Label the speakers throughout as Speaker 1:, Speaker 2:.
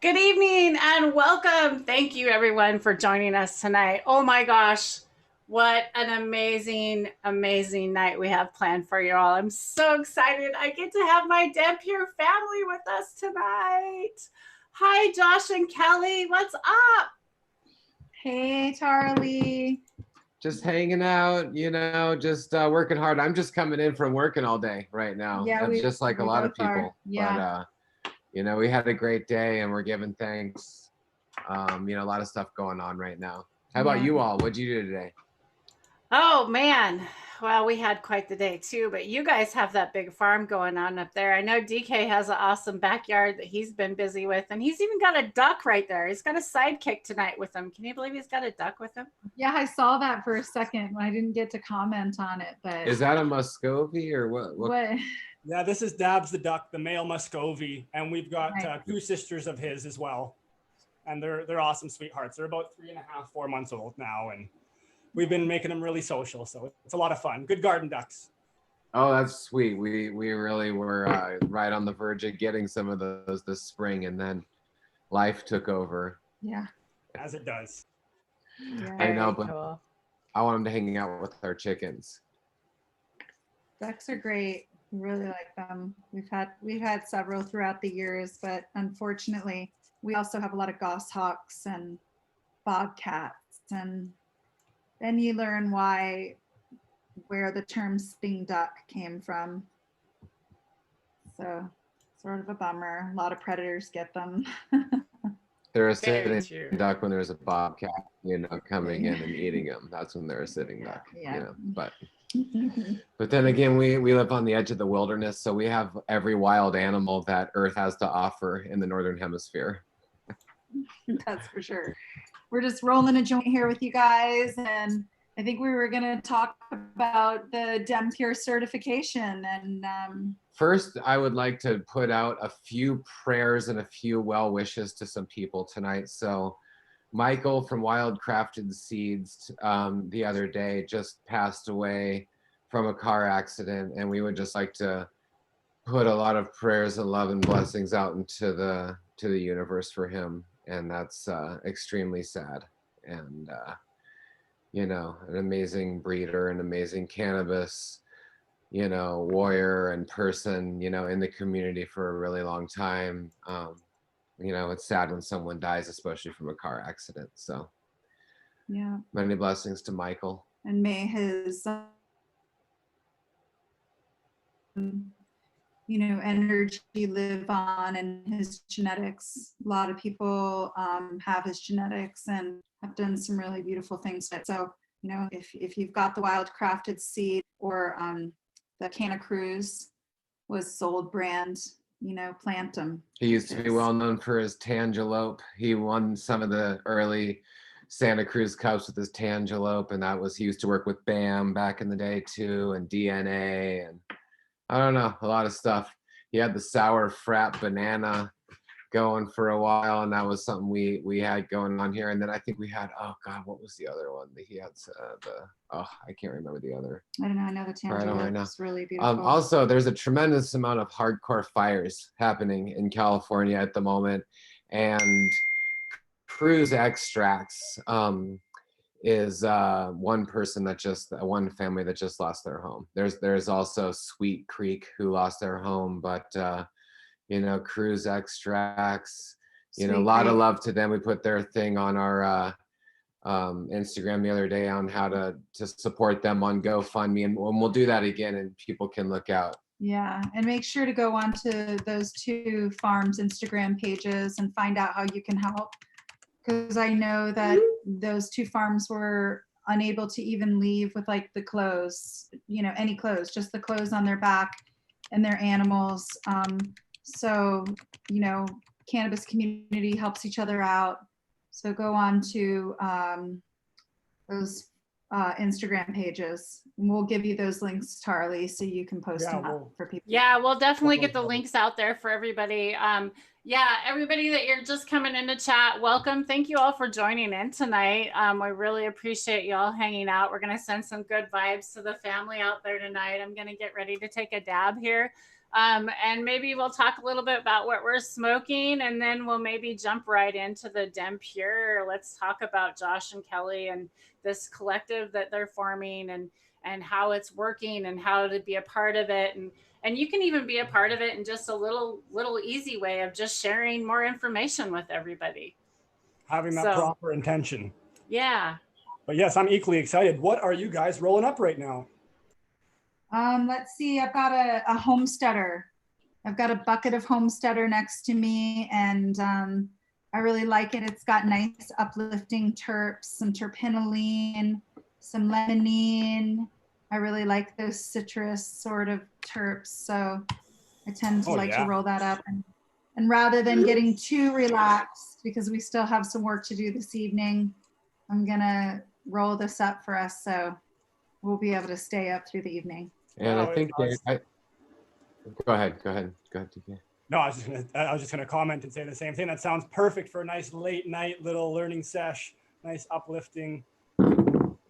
Speaker 1: Good evening and welcome. Thank you, everyone, for joining us tonight. Oh my gosh, what an amazing night we have planned for you all. I'm so excited. I get to have my Dampier family with us tonight. Hi, Josh and Kelly. What's up?
Speaker 2: Hey, Charlie.
Speaker 3: Just hanging out, just working hard. I'm just coming in from working all day right now.
Speaker 2: Yeah,
Speaker 3: I'm just like a
Speaker 2: we
Speaker 3: lot of
Speaker 2: both are.
Speaker 3: people.
Speaker 2: Yeah.
Speaker 3: But we had a great day and we're giving thanks. A lot of stuff going on right now. How about
Speaker 2: Yeah.
Speaker 3: you all? What'd you do today?
Speaker 1: Oh man. Well, we had quite the day too, but you guys have that big farm going on up there. I know DK has an awesome backyard that he's been busy with, and he's even got a duck right there. He's got a sidekick tonight with him. Can you believe he's got a duck with him?
Speaker 2: Yeah, I saw that for a second. I didn't get to comment on it, but
Speaker 3: Is that a Muscovy or what?
Speaker 2: what?
Speaker 4: Yeah, this is Dabs the duck, the male Muscovy, and we've got
Speaker 2: Right.
Speaker 4: two sisters of his as well, and they're awesome sweethearts. They're about 3.5, 4 months old now, and we've been making them really social, so it's a lot of fun. Good garden ducks.
Speaker 3: Oh, that's sweet. We really were right on the verge of getting some of those this spring, and then life took over.
Speaker 2: Yeah.
Speaker 4: As it does.
Speaker 2: Yeah.
Speaker 3: I know,
Speaker 1: Very
Speaker 3: but
Speaker 1: cool.
Speaker 3: I want them to hang out with our chickens.
Speaker 2: Ducks are great. We really like them. We've had several throughout the years, but unfortunately, we also have a lot of goshawks and bobcats, and then you learn where the term sitting duck came from. So, sort of a bummer. A lot of predators get them.
Speaker 3: They're a
Speaker 1: Very
Speaker 3: sitting
Speaker 1: true.
Speaker 3: duck when there's a bobcat, coming in and eating them. That's when they're a sitting duck,
Speaker 2: Yeah.
Speaker 3: But then again, we live on the edge of the wilderness, so we have every wild animal that Earth has to offer in the Northern Hemisphere.
Speaker 2: That's for sure. We're just rolling a joint here with you guys, and I think we were going to talk about the Dampier certification. And
Speaker 3: First, I would like to put out a few prayers and a few well wishes to some people tonight. So Michael from Wild Crafted Seeds the other day just passed away from a car accident, and we would just like to put a lot of prayers and love and blessings out into the universe for him. And that's extremely sad. And an amazing breeder, an amazing cannabis warrior and person in the community for a really long time. It's sad when someone dies, especially from a car accident. So
Speaker 2: yeah,
Speaker 3: many blessings to Michael.
Speaker 2: and may his energy live on, and his genetics. A lot of people have his genetics and have done some really beautiful things with it. So if you've got the Wild Crafted Seed, or the Canna Cruz was sold brand, plant them.
Speaker 3: He used to be well known for his Tangelope. He won some of the early Santa Cruz Cups with his Tangelope, and he used to work with BAM back in the day too, and DNA, and I don't know, a lot of stuff. He had the sour frat banana going for a while, and that was something we had going on here. And then I think we had, oh God, what was the other one that he had? I can't remember the other.
Speaker 2: I don't know. I know the Tangelope is really beautiful.
Speaker 3: Also, there's a tremendous amount of hardcore fires happening in California at the moment, and Cruz Extracts is one family that just lost their home. There's also Sweet Creek who lost their home, but Cruz Extracts, a lot of love to them. We put their thing on our Instagram the other day on how to support them on GoFundMe, and we'll do that again, and people can look out.
Speaker 2: Yeah, and make sure to go onto those two farms' Instagram pages and find out how you can help, because I know that those two farms were unable to even leave with like the clothes, any clothes, just the clothes on their back and their animals. So, Cannabis Community helps each other out. So go on to those Instagram pages. And we'll give you those links, Charlie, so you can post them up for people.
Speaker 1: Yeah, we'll definitely get the links out there for everybody. Everybody that you're just coming in to chat, welcome. Thank you all for joining in tonight. We really appreciate you all hanging out. We're going to send some good vibes to the family out there tonight. I'm going to get ready to take a dab here. And maybe we'll talk a little bit about what we're smoking, and then we'll maybe jump right into the Dem Pure. Let's talk about Josh and Kelly and this collective that they're forming, and how it's working, and how to be a part of it. And you can even be a part of it in just a little easy way of just sharing more information with everybody.
Speaker 4: Having that
Speaker 1: So,
Speaker 4: proper intention.
Speaker 1: yeah.
Speaker 4: But yes, I'm equally excited. What are you guys rolling up right now?
Speaker 2: Let's see, I've got a homesteader. I've got a bucket of homesteader next to me, and I really like it. It's got nice uplifting terps, some terpinolene, some limonene. I really like those citrus sort of terps, so I tend to like to roll that up. And rather than getting too relaxed, because we still have some work to do this evening, I'm gonna roll this up for us so we'll be able to stay up through the evening.
Speaker 3: And I think go ahead, TK.
Speaker 4: No, I was just gonna comment and say the same thing. That sounds perfect for a nice late night little learning sesh, nice uplifting.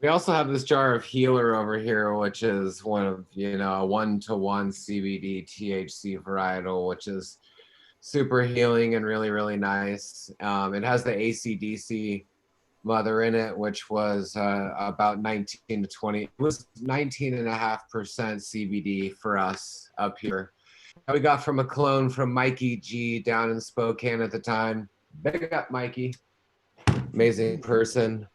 Speaker 3: We also have this jar of Healer over here, which is one of, a 1-to-1 CBD THC varietal, which is super healing and really, really nice. It has the AC/DC mother in it, which was about 19 to 20. It was 19.5% CBD for us up here. We got from a clone from Mikey G down in Spokane at the time. Big up, Mikey. Amazing person.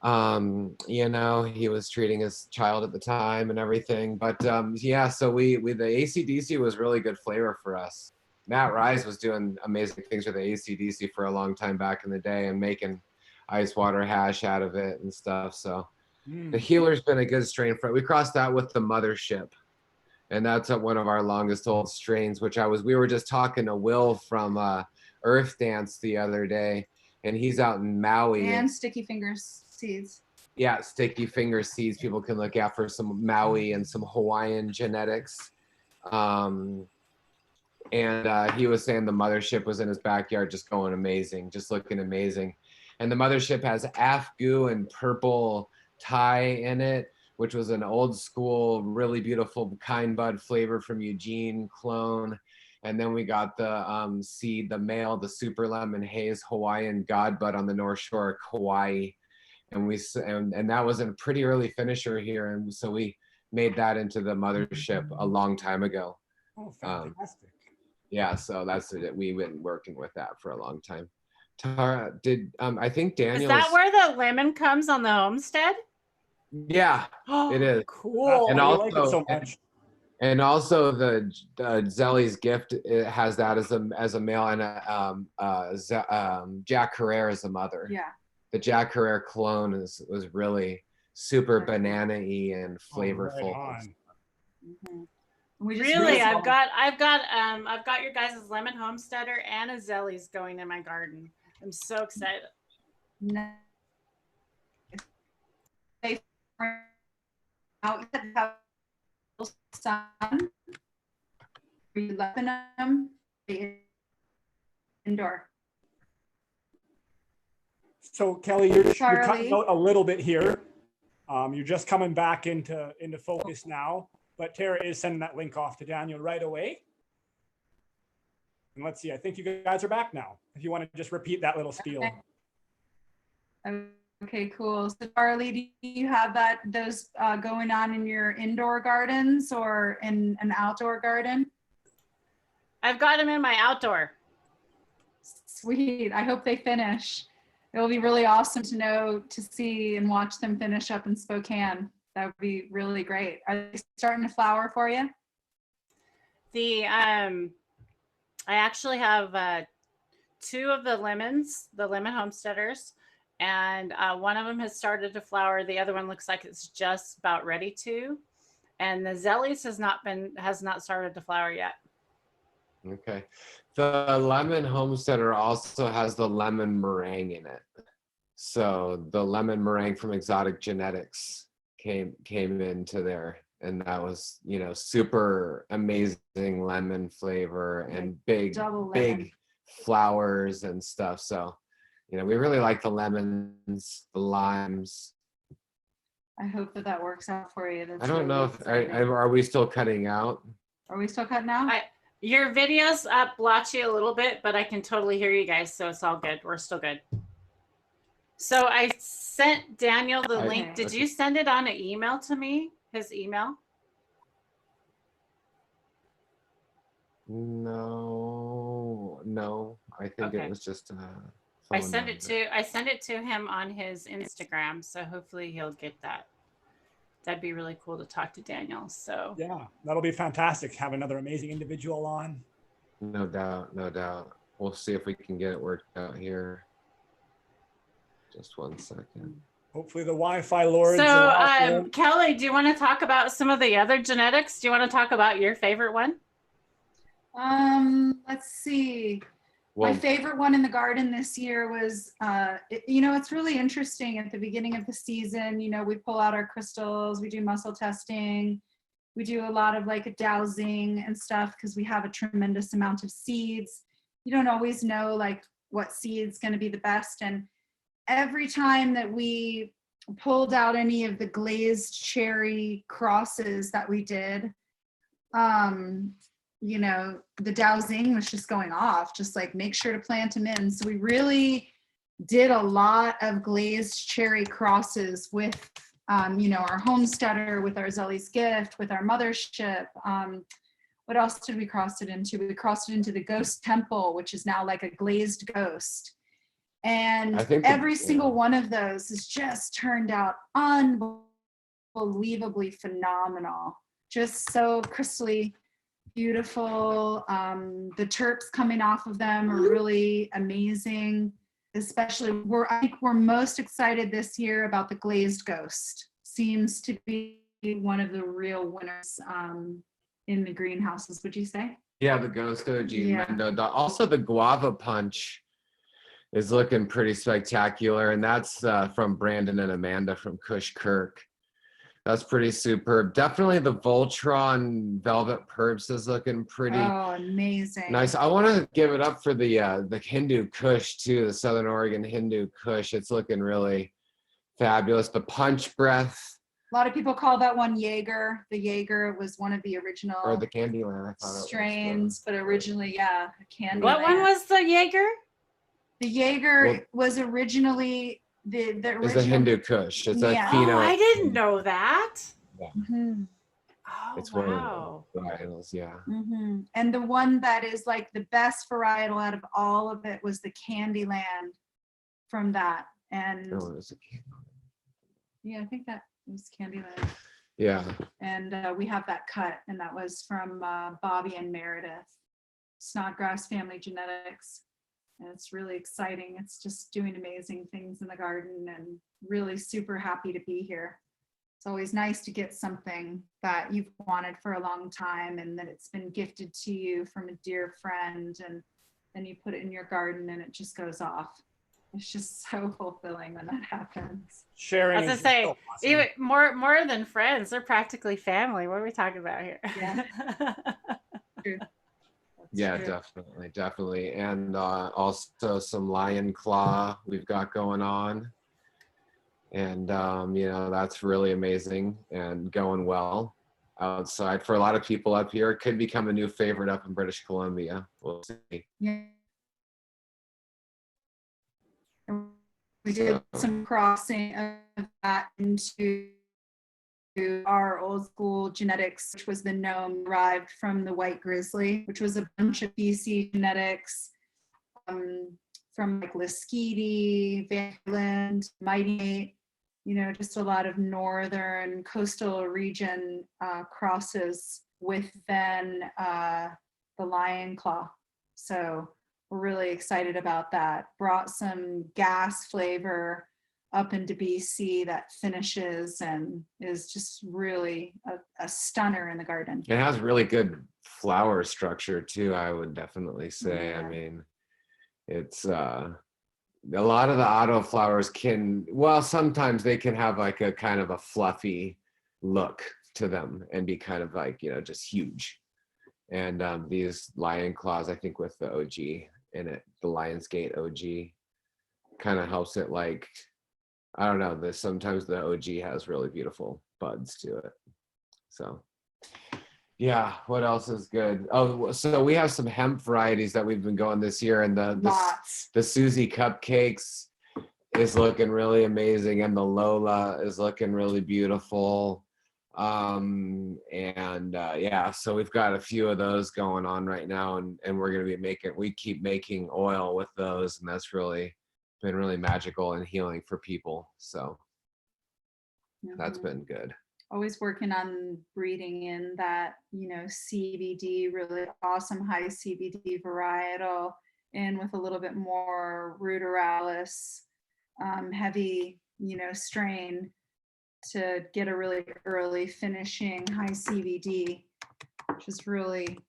Speaker 3: He was treating his child at the time and everything. But yeah, so the AC/DC was really good flavor for us. Matt Rise was doing amazing things with the AC/DC for a long time back in the day and making ice water hash out of it and stuff. So the Healer's been a good strain for it. We crossed that with the Mothership, and that's one of our longest old strains, we were just talking to Will from Earth Dance the other day, and he's out in Maui.
Speaker 2: And Sticky Fingers seeds.
Speaker 3: Yeah, Sticky Finger seeds. People can look out for some Maui and some Hawaiian genetics. And he was saying the Mothership was in his backyard just going amazing, just looking amazing. And the Mothership has Afgoo and purple Thai in it, which was an old school, really beautiful kind bud flavor from Eugene clone. And then we got the seed, the male, the Super Lemon Haze Hawaiian God Bud on the North Shore of Kauai. And that was a pretty early finisher here. And so we made that into the Mothership a long time ago.
Speaker 4: Oh, fantastic.
Speaker 3: Yeah, so that's it. We've been working with that for a long time. Tara, I think Daniel.
Speaker 1: Is that where the lemon comes on the homestead?
Speaker 3: Yeah, it is.
Speaker 1: Cool.
Speaker 4: And also, like it so much.
Speaker 3: And also the Zelly's Gift, it has that as a male, and Jack Herrera as a mother.
Speaker 2: Yeah.
Speaker 3: The Jack Herrera clone was really super banana-y and flavorful.
Speaker 1: Really, I've got your guys' lemon homesteader and a Zelly's going in my garden. I'm so excited.
Speaker 2: Indoor.
Speaker 4: So Kelly, you're cutting out a little bit here. You're just coming back into focus now. But Tara is sending that link off to Daniel right away. And let's see, I think you guys are back now. If you want to just repeat that little spiel.
Speaker 2: Okay, cool. So Charlie, do you have those going on in your indoor gardens or in an outdoor garden?
Speaker 1: I've got them in my outdoor.
Speaker 2: Sweet. I hope they finish. It'll be really awesome to see and watch them finish up in Spokane. That would be really great. Are they starting to flower for you?
Speaker 1: I actually have 2 of the lemon homesteaders, and one of them has started to flower. The other one looks like it's just about ready to, and the Zelly's has not started to flower yet.
Speaker 3: Okay, the lemon homesteader also has the lemon meringue in it. So the lemon meringue from Exotic Genetics came into there, and that was super amazing lemon flavor and big flowers and stuff. So we really like the lemons, the limes.
Speaker 2: I hope that works out for you.
Speaker 3: I don't know if are we still cutting out?
Speaker 2: Are we still cutting out?
Speaker 1: Your video's up blotchy a little bit, but I can totally hear you guys, so it's all good. We're still good. So I sent Daniel the link. Did you send it on an email to me? His email?
Speaker 3: No. I think it was just
Speaker 1: I sent it to him on his Instagram, so hopefully he'll get that. That'd be really cool to talk to Daniel. So
Speaker 4: yeah, that'll be fantastic. Have another amazing individual on.
Speaker 3: No doubt. We'll see if we can get it worked out here. Just 1 second.
Speaker 4: Hopefully the Wi-Fi lords.
Speaker 1: So Kelly, do you want to talk about some of the other genetics? Do you want to talk about your favorite one?
Speaker 2: Let's see. Well, my favorite one in the garden this year was, it's really interesting at the beginning of the season, we pull out our crystals, we do muscle testing, we do a lot of like a dowsing and stuff because we have a tremendous amount of seeds. You don't always know like what seed's going to be the best. And every time that we pulled out any of the glazed cherry crosses that we did, the dowsing was just going off, just like make sure to plant them in. So we really did a lot of glazed cherry crosses with, our homesteader, with our Zelly's Gift, with our mothership. What else did we cross it into? We crossed it into the Ghost Temple, which is now like a glazed ghost. And every single one of those has just turned out unbelievably phenomenal. Just so crystally beautiful. The terps coming off of them are really amazing. Especially, I think we're most excited this year about the glazed ghost. Seems to be one of the real winners in the greenhouses. Would you say?
Speaker 3: Yeah, the Ghost OG. Yeah. Also, the Guava Punch is looking pretty spectacular, and that's from Brandon and Amanda from Kush Kirk. That's pretty superb. Definitely the Voltron Velvet Perps is looking pretty
Speaker 2: amazing.
Speaker 3: Nice. I want to give it up for the Hindu Kush too, the Southern Oregon Hindu Kush. It's looking really fabulous. The Punch Breath.
Speaker 2: A lot of people call that one Jaeger. The Jaeger was one of the original
Speaker 3: or the Candyland, I thought
Speaker 2: strains, but originally, a Candyland.
Speaker 1: What one was the Jaeger?
Speaker 2: The Jaeger was originally the original.
Speaker 3: It's the Hindu Kush. It's like pheno.
Speaker 1: Oh, I didn't know that.
Speaker 3: Yeah.
Speaker 2: Mm-hmm.
Speaker 1: Oh,
Speaker 3: it's
Speaker 1: wow.
Speaker 3: One of the varietals, yeah.
Speaker 2: Mm-hmm. And the one that is like the best varietal out of all of it was the Candyland from that. And yeah, I think that was Candyland.
Speaker 3: Yeah.
Speaker 2: And we have that cut, and that was from Bobby and Meredith, Snodgrass Family Genetics. And it's really exciting. It's just doing amazing things in the garden, and really super happy to be here. It's always nice to get something that you've wanted for a long time and that it's been gifted to you from a dear friend, and then you put it in your garden and it just goes off. It's just so fulfilling when that happens.
Speaker 4: Sharing.
Speaker 1: As I say, so awesome. Even more than friends, they're practically family. What are we talking about here?
Speaker 2: Yeah. True.
Speaker 3: Yeah, definitely. And also some Lion Claw we've got going on. And, that's really amazing and going well outside. For a lot of people up here, it could become a new favorite up in British Columbia. We'll see.
Speaker 2: Yeah. We did some crossing of that into our old school genetics, which was the gnome derived from the white grizzly, which was a bunch of BC genetics from like Lasqueti, Van Land, Mighty, just a lot of northern coastal region crosses with then the Lion Claw. So we're really excited about that. Brought some gas flavor up into BC that finishes and is just really a stunner in the garden.
Speaker 3: It has really good flower structure too, I would definitely say.
Speaker 2: Yeah.
Speaker 3: I mean, it's a lot of the auto flowers sometimes they can have like a kind of a fluffy look to them and be kind of like, just huge. And these Lion Claws, I think with the OG in it, the Lionsgate OG, kind of helps it like, I don't know, sometimes the OG has really beautiful buds to it. So Yeah, what else is good? Oh, so we have some hemp varieties that we've been going this year, and
Speaker 1: Lots.
Speaker 3: the Susie cupcakes is looking really amazing, and the Lola is looking really beautiful. Yeah, so we've got a few of those going on right now, and we're gonna be we keep making oil with those, and that's really been really magical and healing for people. So that's
Speaker 2: Mhm.
Speaker 3: been good.
Speaker 2: Always working on breeding in that, CBD, really awesome high CBD varietal, in with a little bit more ruderalis, heavy, strain, to get a really early finishing high CBD, which is really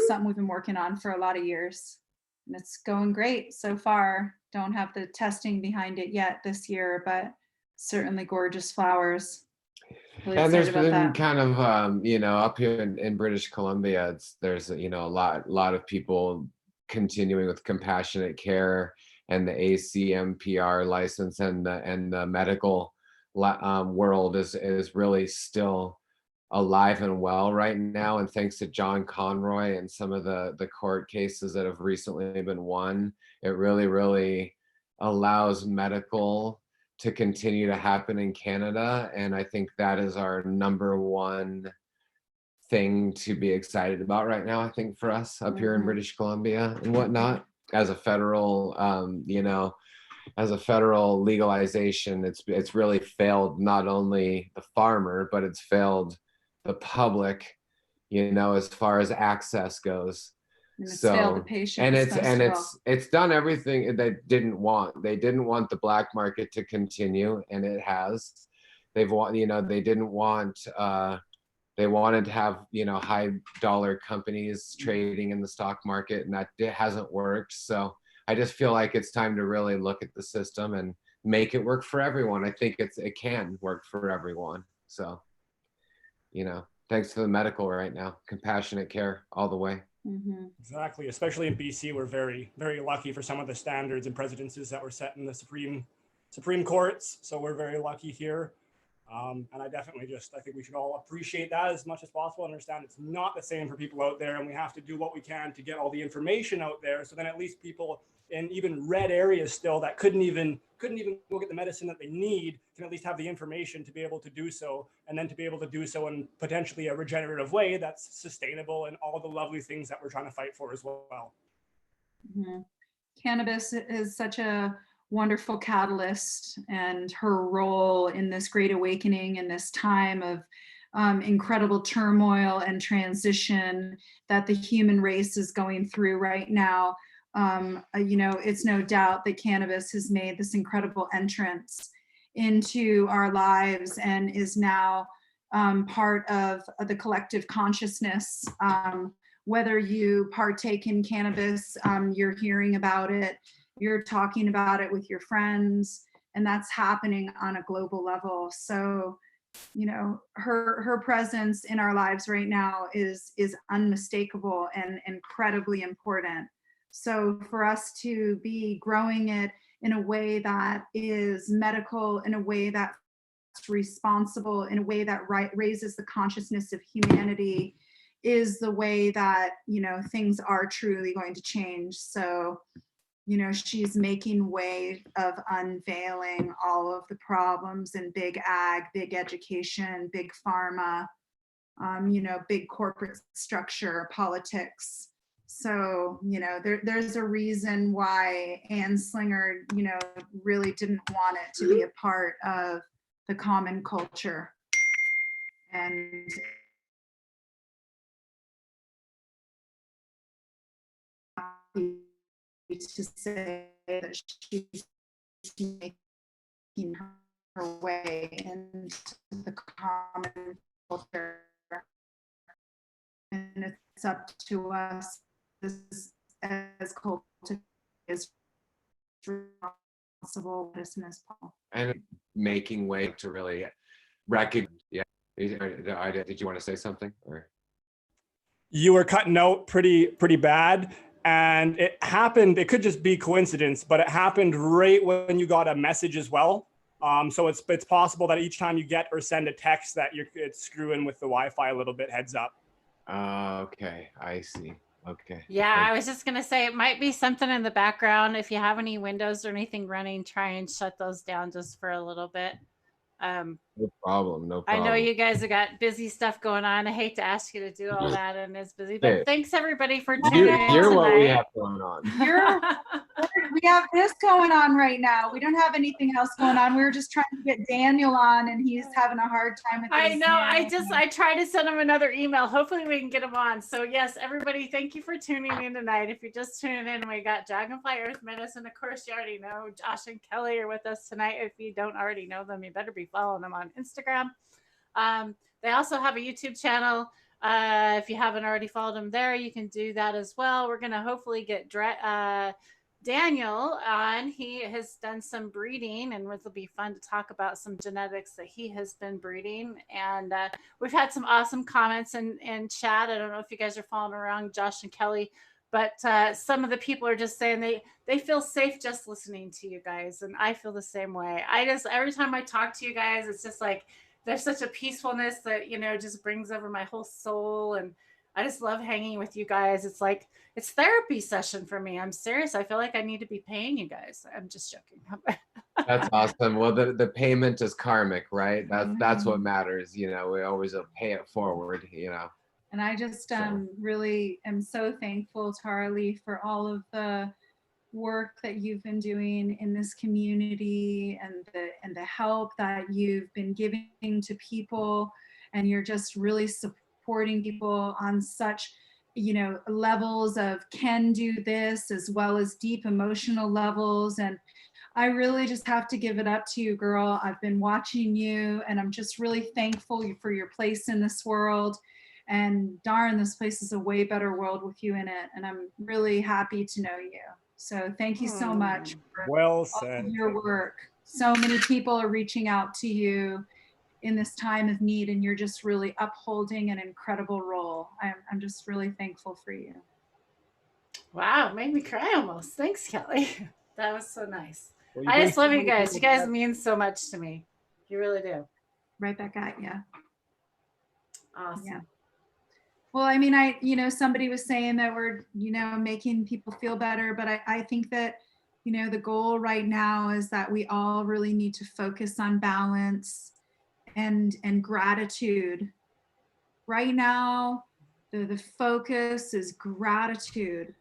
Speaker 2: something we've been working on for a lot of years. And it's going great so far. Don't have the testing behind it yet this year, but certainly gorgeous flowers. Really
Speaker 3: And there's
Speaker 2: excited about
Speaker 3: been
Speaker 2: that.
Speaker 3: kind of up here in British Columbia, there's a lot of people continuing with compassionate care and the ACMPR license, and the medical world is really still alive and well right now. And thanks to John Conroy and some of the court cases that have recently been won, it really allows medical to continue to happen in Canada. And I think that is our number one thing to be excited about right now, I think, for us up here in British Columbia and whatnot. As a federal, as a federal legalization, it's really failed not only the farmer, but it's failed the public, as far as access goes.
Speaker 2: And it's failed the patients
Speaker 3: It's done everything they didn't want. They didn't want the black market to continue, and it has. They didn't want they wanted to have high dollar companies trading in the stock market, and that it hasn't worked. So I just feel like it's time to really look at the system and make it work for everyone. I think it can work for everyone. So thanks to the medical right now, compassionate care all the way.
Speaker 2: Mm-hmm.
Speaker 4: Exactly. Especially in BC, we're very, very lucky for some of the standards and precedences that were set in the Supreme Courts. So we're very lucky here. And I think we should all appreciate that as much as possible. Understand it's not the same for people out there, and we have to do what we can to get all the information out there. So then at least people in even red areas still that couldn't even go get the medicine that they need can at least have the information to be able to do so, and then to be able to do so in potentially a regenerative way that's sustainable, and all the lovely things that we're trying to fight for as well.
Speaker 2: Mm-hmm. Cannabis is such a wonderful catalyst, and her role in this great awakening in this time of incredible turmoil and transition that the human race is going through right now. It's no doubt that cannabis has made this incredible entrance into our lives and is now part of the collective consciousness. Whether you partake in cannabis, you're hearing about it, you're talking about it with your friends, and that's happening on a global level. So, her presence in our lives right now is unmistakable and incredibly important. So for us to be growing it in a way that is medical, in a way that's responsible, in a way that raises the consciousness of humanity, is the way that things are truly going to change. So she's making way of unveiling all of the problems in big ag, big education, big pharma, big corporate structure, politics. So, there's a reason why Anslinger, really didn't want it to be a part of the common culture. And to say that she's making her way into the common culture, and it's up to us as cultivators responsible medicine as possible.
Speaker 3: And making way to really recognize. Yeah. Did you want to say something? Or
Speaker 4: You were cutting out pretty bad. And it happened, it could just be coincidence, but it happened right when you got a message as well. So it's possible that each time you get or send a text that it's screwing with the Wi-Fi a little bit, heads up.
Speaker 3: Okay, I see. Okay.
Speaker 1: Yeah, I was just gonna say it might be something in the background. If you have any windows or anything running, try and shut those down just for a little bit.
Speaker 3: No problem. No
Speaker 1: I
Speaker 3: problem.
Speaker 1: know you guys have got busy stuff going on. I hate to ask you to do all that and it's busy, but
Speaker 3: Hey,
Speaker 1: thanks everybody for tuning in
Speaker 3: You're what we
Speaker 1: tonight.
Speaker 3: have going on.
Speaker 2: We have this going on right now. We don't have anything else going on. We were just trying to get Daniel on, and he's having a hard time with
Speaker 1: I
Speaker 2: his
Speaker 1: know.
Speaker 2: Zoom.
Speaker 1: I tried to send him another email. Hopefully we can get him on. So yes, everybody, thank you for tuning in tonight. If you're just tuning in, we got Dragonfly Earth Medicine. Of course, you already know Josh and Kelly are with us tonight. If you don't already know them, you better be following them on Instagram. They also have a YouTube channel. If you haven't already followed them there, you can do that as well. We're going to hopefully get Daniel on. He has done some breeding, and it'll be fun to talk about some genetics that he has been breeding. And we've had some awesome comments in chat. I don't know if you guys are following around Josh and Kelly, but some of the people are just saying they feel safe just listening to you guys, and I feel the same way. Every time I talk to you guys, it's just like there's such a peacefulness that just brings over my whole soul, and I just love hanging with you guys. It's like it's therapy session for me. I'm serious. I feel like I need to be paying you guys. I'm just joking.
Speaker 3: That's awesome. Well, the payment is karmic, right? That's what matters. We always pay it forward.
Speaker 2: And I just really am so thankful, Tarly, for all of the work that you've been doing in this community and the help that you've been giving to people, and you're just really supporting people on such levels of can do this as well as deep emotional levels. And I really just have to give it up to you, girl. I've been watching you, and I'm just really thankful for your place in this world. And darn, this place is a way better world with you in it. And I'm really happy to know you. So thank you so much for
Speaker 4: well said.
Speaker 2: all of your work. So many people are reaching out to you in this time of need, and you're just really upholding an incredible role. I'm just really thankful for you.
Speaker 1: Wow, made me cry almost. Thanks, Kelly. That was so nice.
Speaker 4: Well,
Speaker 1: I just love you guys. You guys mean so much to me. You really do.
Speaker 2: Right back at you.
Speaker 1: Awesome.
Speaker 2: Yeah. Well, I mean, somebody was saying that we're, making people feel better, but I think that, the goal right now is that we all really need to focus on balance and gratitude. Right now, the focus is gratitude.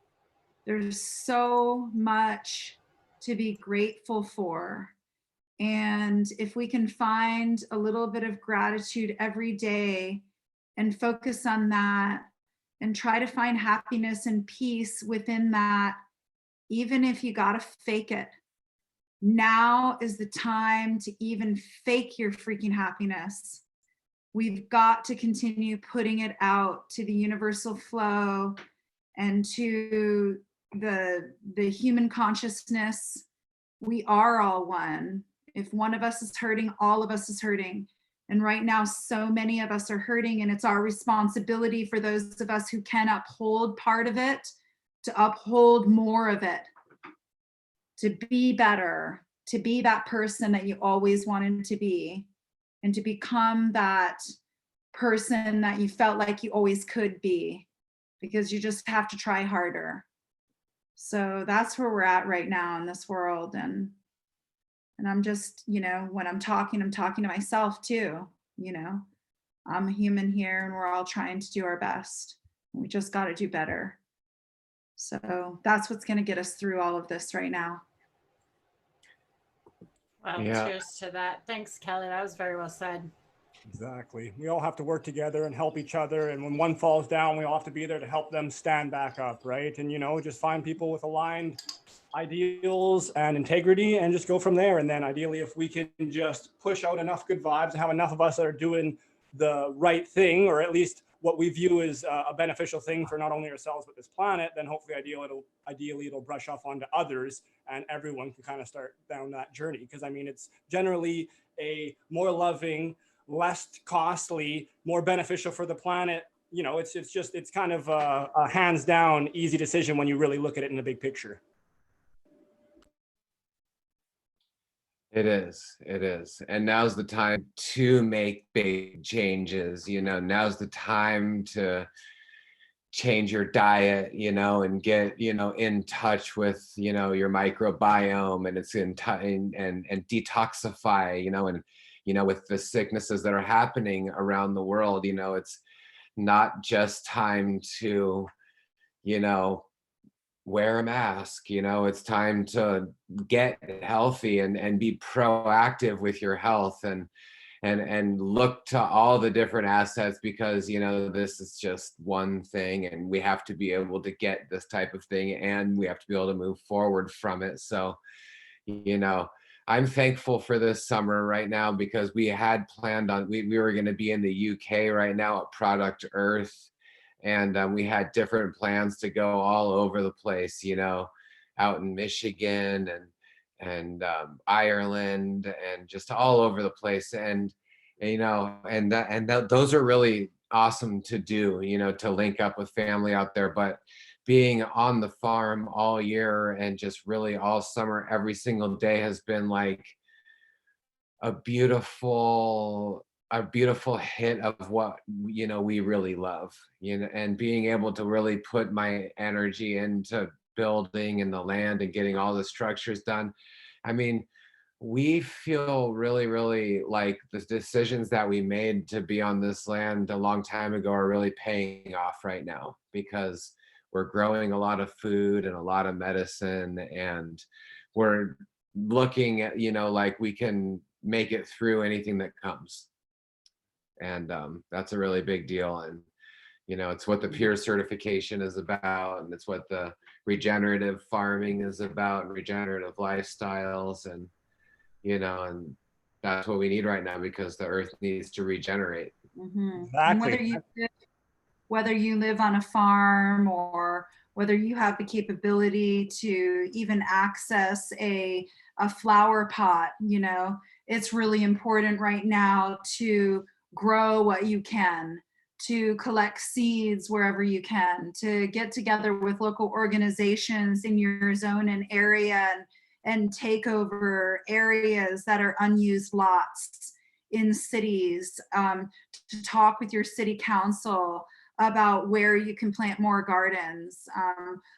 Speaker 2: There's so much to be grateful for. And if we can find a little bit of gratitude every day and focus on that and try to find happiness and peace within that, even if you gotta fake it. Now is the time to even fake your freaking happiness. We've got to continue putting it out to the universal flow and to the human consciousness. We are all one. If one of us is hurting, all of us is hurting. And right now, so many of us are hurting, and it's our responsibility for those of us who can uphold part of it to uphold more of it, to be better, to be that person that you always wanted to be, and to become that person that you felt like you always could be, because you just have to try harder. So that's where we're at right now in this world. And I'm just, when I'm talking to myself too, I'm a human here, and we're all trying to do our best. We just got to do better. So that's what's going to get us through all of this right now.
Speaker 1: Well, cheers to that. Thanks, Kelly. That was very well said.
Speaker 4: Exactly. We all have to work together and help each other. And when one falls down, we all have to be there to help them stand back up, right? And, just find people with aligned ideals and integrity and just go from there. And then ideally, if we can just push out enough good vibes and have enough of us that are doing the right thing, or at least what we view as a beneficial thing for not only ourselves, but this planet, then hopefully ideally it'll brush off onto others, and everyone can kind of start down that journey. Because it's generally a more loving, less costly, more beneficial for the planet. It's kind of a hands down easy decision when you really look at it in the big picture.
Speaker 3: It is. It is. And now's the time to make big changes. You know, now's the time to change your diet, you know, and get, you know, in touch with, you know, your microbiome, and it's in touch and detoxify, you know, and, you know, with the sicknesses that are happening around the world, you know, it's not just time to, you know, wear a mask, you know, it's time to get healthy and be proactive with your health, and look to all the different assets, because, you know, this is just one thing, and we have to be able to get this type of thing, and we have to be able to move forward from it. So, you know, I'm thankful for this summer right now, because we had planned on, we were going to be in the UK right now at Product Earth, and we had different plans to go all over the place, you know, out in Michigan and Ireland, and just all over the place. And you know, those are really awesome to do, you know, to link up with family out there. But being on the farm all year and just really all summer, every single day, has been like a beautiful hit of what, you know, we really love, you know, and being able to really put my energy into building in the land and getting all the structures done. I mean, we feel really, really like the decisions that we made to be on this land a long time ago are really paying off right now, because we're growing a lot of food and a lot of medicine, and we're looking at, you know, like we can make it through anything that comes. And that's a really big deal. And, you know, it's what the peer certification is about, and it's what the regenerative farming is about, regenerative lifestyles. And, you know, and that's what we need right now, because the earth needs to regenerate.
Speaker 2: And
Speaker 4: Exactly.
Speaker 2: whether you live on a farm, or whether you have the capability to even access a flower pot, you know, it's really important right now to grow what you can, to collect seeds wherever you can, to get together with local organizations in your zone and area, and take over areas that are unused lots in cities, to talk with your city council about where you can plant more gardens,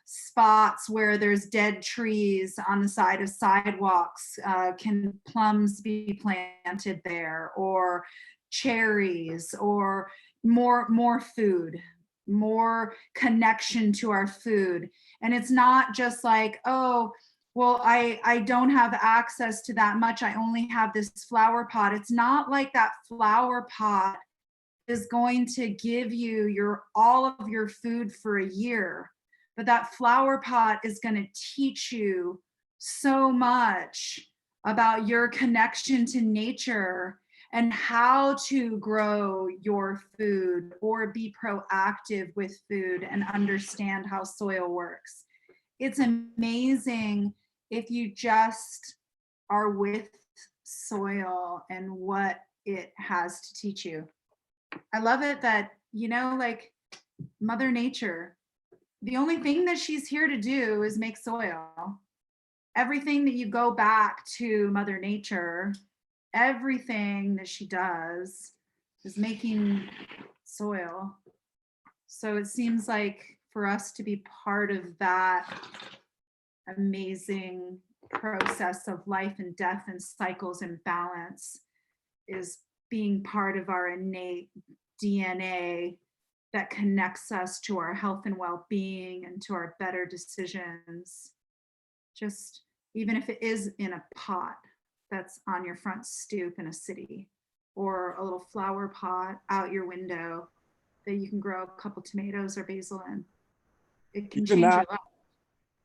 Speaker 2: spots where there's dead trees on the side of sidewalks, can plums be planted there, or cherries, or more food, more connection to our food. And it's not just like, oh, well, I don't have access to that much, I only have this flower pot. It's not like that flower pot is going to give you all of your food for a year, but that flower pot is going to teach you so much about your connection to nature, and how to grow your food, or be proactive with food, and understand how soil works. It's amazing if you just are with soil and what it has to teach you. I love it that, you know, like Mother Nature, the only thing that she's here to do is make soil. Everything that you go back to Mother Nature, everything that she does is making soil. So it seems like for us to be part of that amazing process of life and death and cycles and balance is being part of our innate DNA that connects us to our health and well-being, and to our better decisions. Just even if it is in a pot that's on your front stoop in a city, or a little flower pot out your window that you can grow a couple tomatoes or basil in, it can
Speaker 4: Even
Speaker 2: change
Speaker 4: that,
Speaker 2: your life.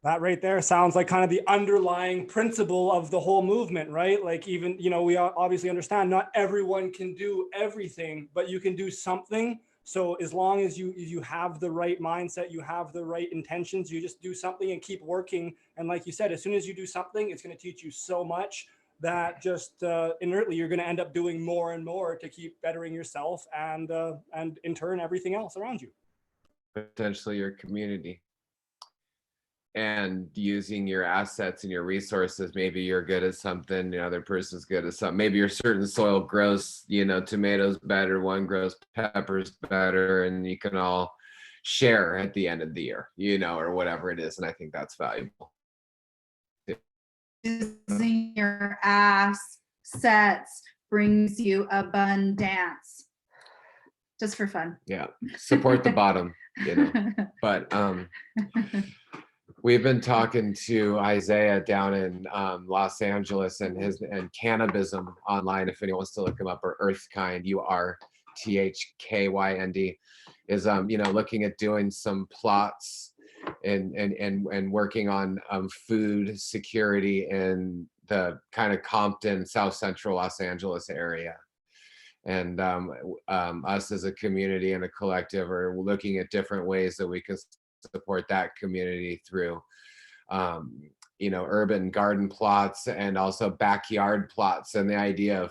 Speaker 4: that right there sounds like kind of the underlying principle of the whole movement, right? Like, even, you know, we obviously understand not everyone can do everything, but you can do something. So as long as you have the right mindset, you have the right intentions, you just do something and keep working. And like you said, as soon as you do something, it's going to teach you so much that just inertly you're going to end up doing more and more to keep bettering yourself, and in turn everything else around you.
Speaker 3: Potentially your community. and using your assets and your resources. Maybe you're good at something, the other person's good at something. Maybe your certain soil grows, tomatoes better, one grows peppers better, and you can all share at the end of the year, or whatever it is. And I think that's valuable.
Speaker 2: Using your assets brings you abundance. Just for fun.
Speaker 3: Yeah. Support the bottom, But we've been talking to Isaiah down in Los Angeles and Cannabism online, if anyone wants to look him up, or Earthkind, URTHKYND, is looking at doing some plots and working on food security in the kind of Compton, South Central Los Angeles area. And us as a community and a collective are looking at different ways that we can support that community through, urban garden plots and also backyard plots. And the idea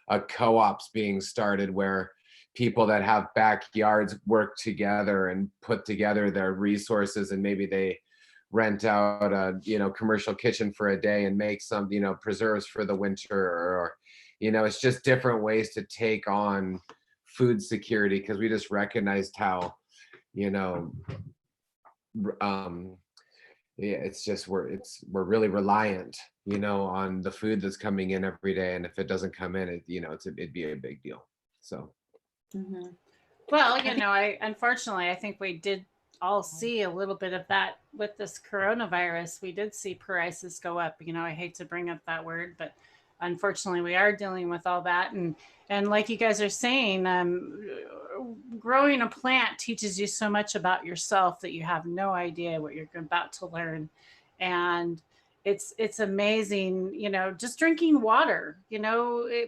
Speaker 3: of co-ops being started where people that have backyards work together and put together their resources, and maybe they rent out a commercial kitchen for a day and make some preserves for the winter, or it's just different ways to take on food security, because we just recognized how it's just we're really reliant on the food that's coming in every day, and if it doesn't come in, it'd be a big deal. So
Speaker 1: well, unfortunately I think we did all see a little bit of that with this coronavirus. We did see prices go up. I hate to bring up that word, but unfortunately we are dealing with all that. And like you guys are saying, growing a plant teaches you so much about yourself that you have no idea what you're about to learn. And it's amazing, just drinking water,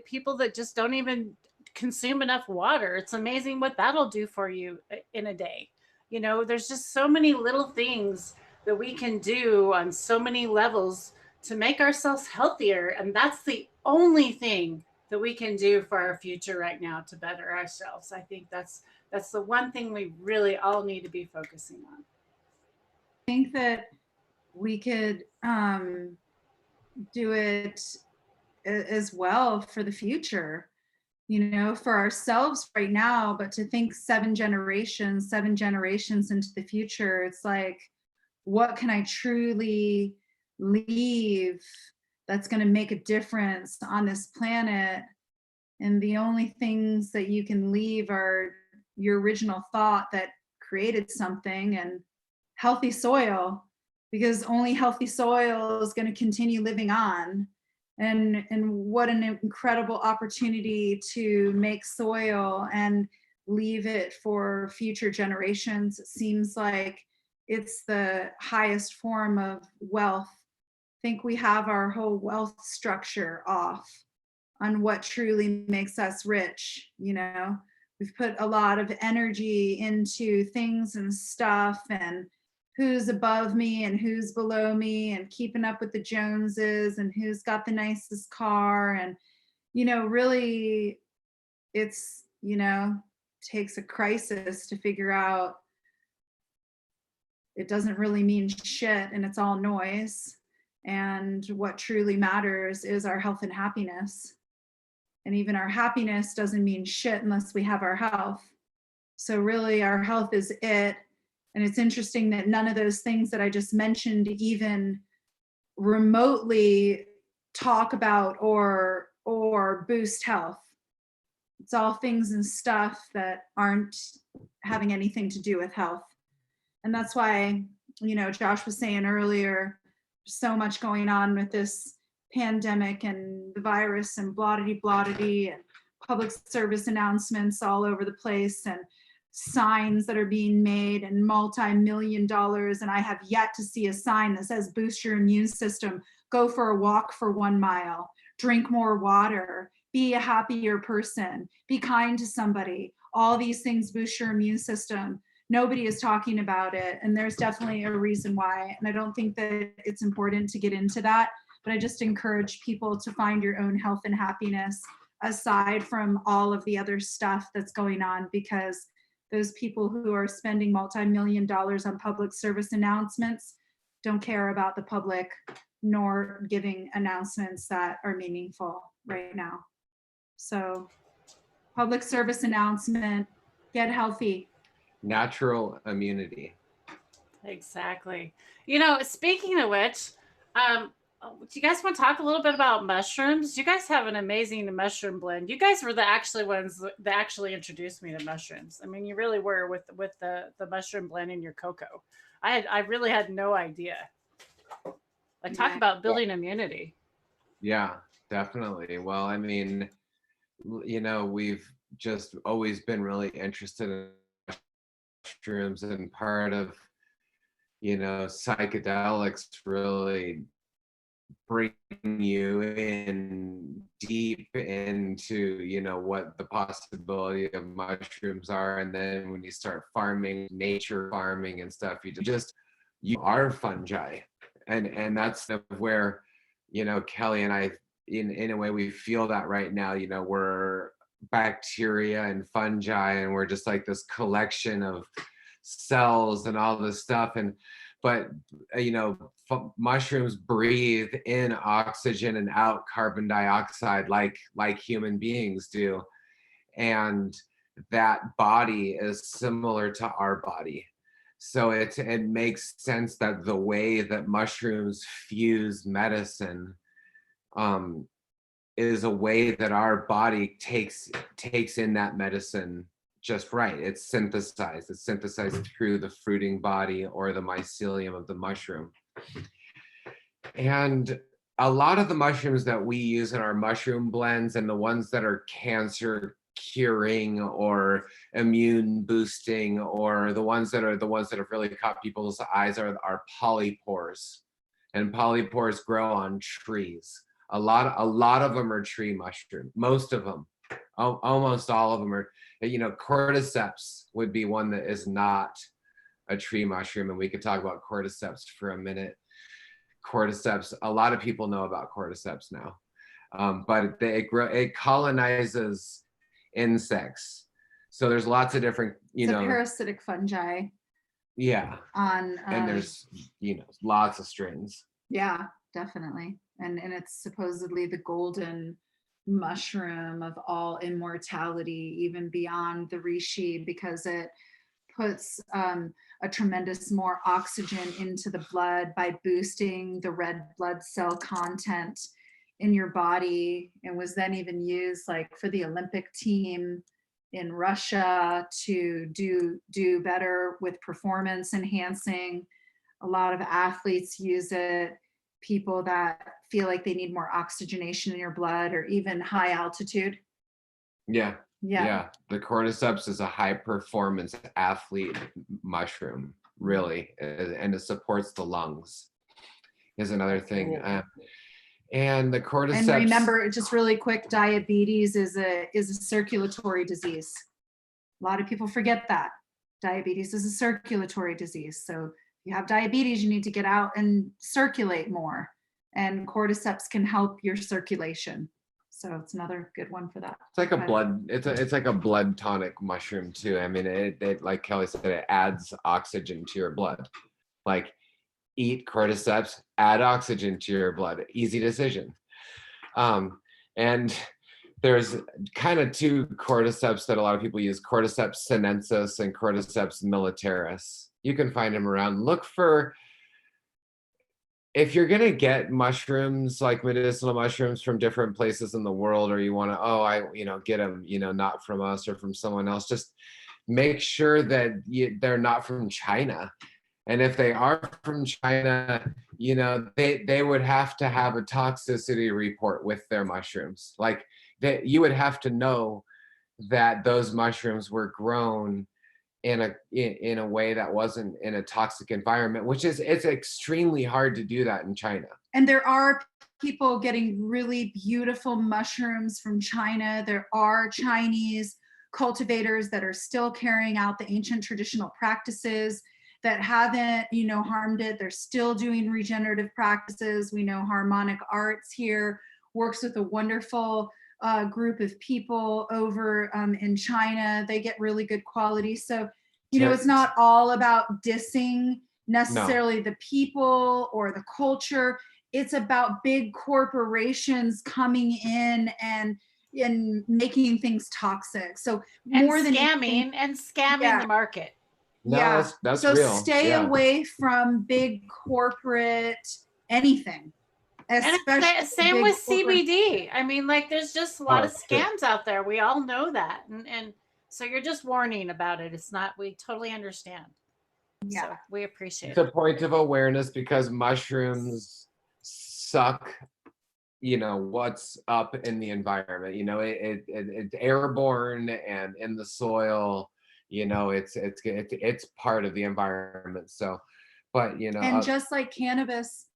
Speaker 1: people that just don't even consume enough water. It's amazing what that'll do for you in a day. There's just so many little things that we can do on so many levels to make ourselves healthier. And that's the only thing that we can do for our future right now to better ourselves. I think that's the one thing we really all need to be focusing on.
Speaker 2: I think that we could do it as well for the future, for ourselves right now, but to think 7 generations into the future, it's like, what can I truly leave that's going to make a difference on this planet? And the only things that you can leave are your original thought that created something, and healthy soil, because only healthy soil is going to continue living on. And what an incredible opportunity to make soil and leave it for future generations. It seems like it's the highest form of wealth. I think we have our whole wealth structure off on what truly makes us rich. We've put a lot of energy into things and stuff, and who's above me and who's below me, and keeping up with the Joneses, and who's got the nicest car. And really it's takes a crisis to figure out it doesn't really mean shit, and it's all noise. And what truly matters is our health and happiness. And even our happiness doesn't mean shit unless we have our health. So really our health is it. And it's interesting that none of those things that I just mentioned even remotely talk about or boost health. It's all things and stuff that aren't having anything to do with health. And that's why, Josh was saying earlier, so much going on with this pandemic and the virus and blah-de-blah-de, and public service announcements all over the place, and signs that are being made, and multi-million dollars. And I have yet to see a sign that says boost your immune system, go for a walk for 1 mile, drink more water, be a happier person, be kind to somebody. All these things boost your immune system. Nobody is talking about it. And there's definitely a reason why. And I don't think that it's important to get into that, but I just encourage people to find your own health and happiness aside from all of the other stuff that's going on, because those people who are spending multi-million dollars on public service announcements don't care about the public nor giving announcements that are meaningful right now. So public service announcement, get healthy.
Speaker 3: Natural immunity.
Speaker 1: Exactly. Speaking of which, do you guys want to talk a little bit about mushrooms? You guys have an amazing mushroom blend. You guys were the actually ones that actually introduced me to mushrooms. I mean, you really were with the mushroom blend in your cocoa. I really had no idea. Like, talk about building immunity.
Speaker 3: Yeah, definitely. Well, I mean, we've just always been really interested in mushrooms, and part of, psychedelics really bring you in deep into, what the possibility of mushrooms are. And then when you start farming, nature farming and stuff, you are fungi. And that's where, Kelly and I, in a way, we feel that right now. We're bacteria and fungi, and we're just like this collection of cells and all this stuff. But mushrooms breathe in oxygen and out carbon dioxide like human beings do, and that body is similar to our body. So it makes sense that the way that mushrooms fuse medicine is a way that our body takes in that medicine just right. It's synthesized through the fruiting body or the mycelium of the mushroom. And a lot of the mushrooms that we use in our mushroom blends, and the ones that are cancer curing or immune boosting, or the ones that have really caught people's eyes, are polypores. And polypores grow on trees. A lot of them are tree mushroom. Most of them, almost all of them are. Cordyceps would be one that is not a tree mushroom, and we could talk about cordyceps for a minute. Cordyceps, a lot of people know about cordyceps now, but it colonizes insects. So there's lots of different,
Speaker 2: It's a parasitic fungi.
Speaker 3: Yeah. And there's, lots of strains.
Speaker 2: Yeah, definitely. And it's supposedly the golden mushroom of all immortality, even beyond the reishi, because it puts a tremendous more oxygen into the blood by boosting the red blood cell content in your body, and was then even used like for the Olympic team in Russia to do better with performance enhancing. A lot of athletes use it. People that feel like they need more oxygenation in your blood, or even high altitude.
Speaker 3: Yeah. The cordyceps is a high performance athlete mushroom, really, and it supports the lungs is another thing. And the cordyceps.
Speaker 2: And remember, just really quick, diabetes is a circulatory disease. A lot of people forget that. Diabetes is a circulatory disease. So you have diabetes, you need to get out and circulate more. And cordyceps can help your circulation. So it's another good one for that.
Speaker 3: It's like a blood, it's like a blood tonic mushroom too. I mean, it like Kelly said, it adds oxygen to your blood. Like, eat cordyceps, add oxygen to your blood. Easy decision. And there's kind of two cordyceps that a lot of people use: Cordyceps sinensis and Cordyceps militaris. You can find them around. Look for, if you're gonna get mushrooms, like medicinal mushrooms from different places in the world, or you want to, get them, not from us or from someone else, just make sure that they're not from China. And if they are from China, they would have to have a toxicity report with their mushrooms. Like, that you would have to know that those mushrooms were grown in a way that wasn't in a toxic environment, it's extremely hard to do that in China.
Speaker 2: And there are people getting really beautiful mushrooms from China. There are Chinese cultivators that are still carrying out the ancient traditional practices that haven't, harmed it. They're still doing regenerative practices. We know Harmonic Arts here works with a wonderful group of people over in China. They get really good quality. So, it's not all about dissing necessarily the people or the culture. It's about big corporations coming in and making things toxic. So
Speaker 1: And
Speaker 2: more than anything,
Speaker 1: scamming
Speaker 2: Yeah.
Speaker 1: the market.
Speaker 3: No,
Speaker 2: yeah.
Speaker 3: that's
Speaker 2: So
Speaker 3: real.
Speaker 2: stay
Speaker 3: Yeah.
Speaker 2: away from big corporate anything.
Speaker 1: And
Speaker 2: Especially
Speaker 1: it's same
Speaker 2: big
Speaker 1: with
Speaker 2: corporate-
Speaker 1: CBD. I mean, like there's just a lot of
Speaker 3: sure.
Speaker 1: scams out there. We all know that. And so you're just warning about it. It's not, we totally understand.
Speaker 2: Yeah.
Speaker 1: So we appreciate
Speaker 3: It's
Speaker 1: it.
Speaker 3: a point of awareness because mushrooms suck, you know, what's up in the environment. You know, it's airborne and in the soil. You know, it's part of the environment. So, but you know,
Speaker 2: And just like cannabis,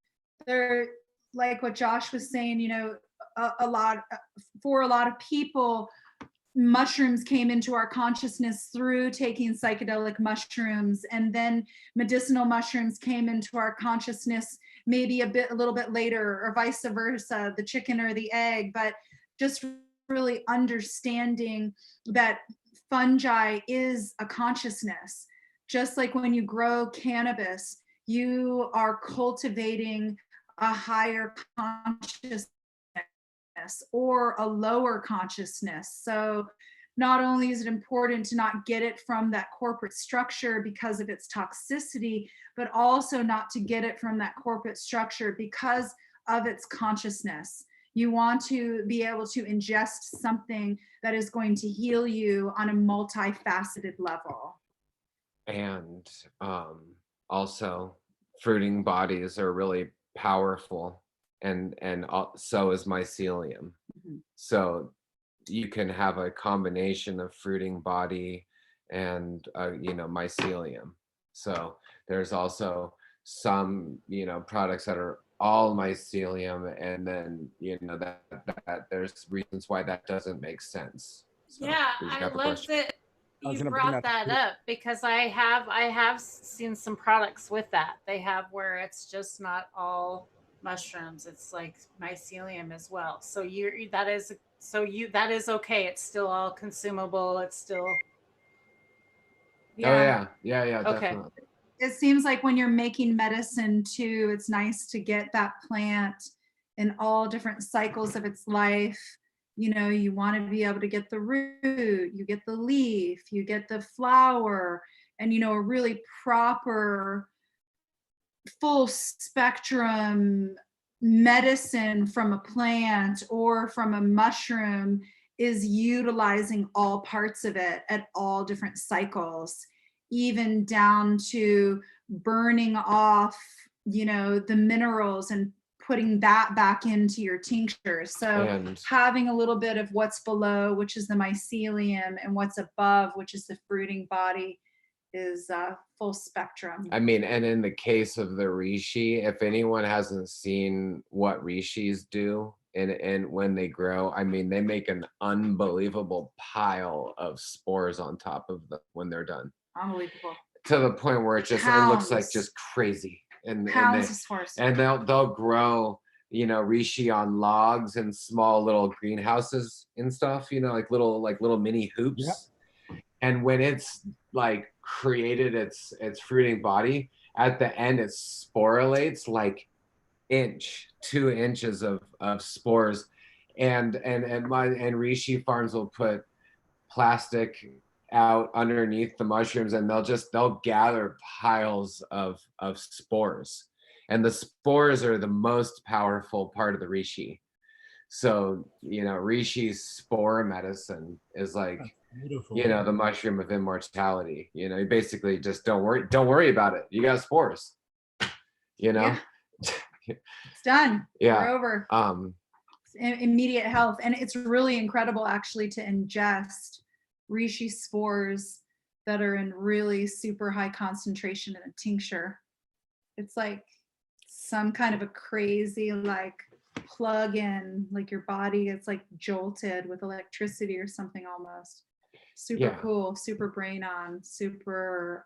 Speaker 2: they're like what Josh was saying, you know, for a lot of people, mushrooms came into our consciousness through taking psychedelic mushrooms, and then medicinal mushrooms came into our consciousness maybe a little bit later, or vice versa, the chicken or the egg. But just really understanding that fungi is a consciousness. Just like when you grow cannabis, you are cultivating a higher consciousness or a lower consciousness. So not only is it important to not get it from that corporate structure because of its toxicity, but also not to get it from that corporate structure because of its consciousness. You want to be able to ingest something that is going to heal you on a multifaceted level.
Speaker 3: and also fruiting bodies are really powerful, and so is mycelium.
Speaker 2: Mhm.
Speaker 3: So you can have a combination of fruiting body and you know, mycelium. So there's also some, you know, products that are all mycelium, and then you know that there's reasons why that doesn't make sense. So,
Speaker 1: Yeah,
Speaker 3: please
Speaker 1: I
Speaker 3: have a
Speaker 1: love
Speaker 3: question.
Speaker 1: that
Speaker 4: I was
Speaker 1: you
Speaker 4: gonna bring
Speaker 1: brought
Speaker 4: that
Speaker 1: that up, because I have seen some products with that. They have where it's just not all mushrooms. It's like mycelium as well. So that is okay. It's still all consumable. It's still
Speaker 3: Oh yeah,
Speaker 1: Okay.
Speaker 3: definitely.
Speaker 2: It seems like when you're making medicine too, it's nice to get that plant in all different cycles of its life. You know, you want to be able to get the root, you get the leaf, you get the flower, and you know, a really proper full spectrum medicine from a plant or from a mushroom is utilizing all parts of it at all different cycles, even down to burning off, you know, the minerals and putting that back into your tincture. So
Speaker 3: And
Speaker 2: having a little bit of what's below, which is the mycelium, and what's above, which is the fruiting body, is full spectrum.
Speaker 3: I mean, and in the case of the reishi, if anyone hasn't seen what rishis do and when they grow, I mean, they make an unbelievable pile of spores on top of them when they're done,
Speaker 2: Unbelievable.
Speaker 3: to the point where it looks like
Speaker 2: Pounds.
Speaker 3: just crazy.
Speaker 2: Pounds of spores.
Speaker 3: And they'll grow, you know, reishi on logs and small little greenhouses and stuff, you know, like little mini hoops.
Speaker 4: Yep.
Speaker 3: And when it's like created its fruiting body, at the end it sporulates like 2 inches of spores. And reishi farms will put plastic out underneath the mushrooms, and they'll gather piles of spores, and the spores are the most powerful part of the reishi. So you know, reishi's spore medicine is like,
Speaker 4: Beautiful.
Speaker 3: you know, the mushroom of immortality. You know, you basically just don't worry about it. You got spores, you know.
Speaker 2: It's done.
Speaker 3: Yeah.
Speaker 2: We're over. Immediate health. And it's really incredible actually to ingest reishi spores that are in really super high concentration in a tincture. It's like some kind of a crazy like plug in, like your body gets like jolted with electricity or something almost. Super
Speaker 3: Yeah.
Speaker 2: cool, super brain on, super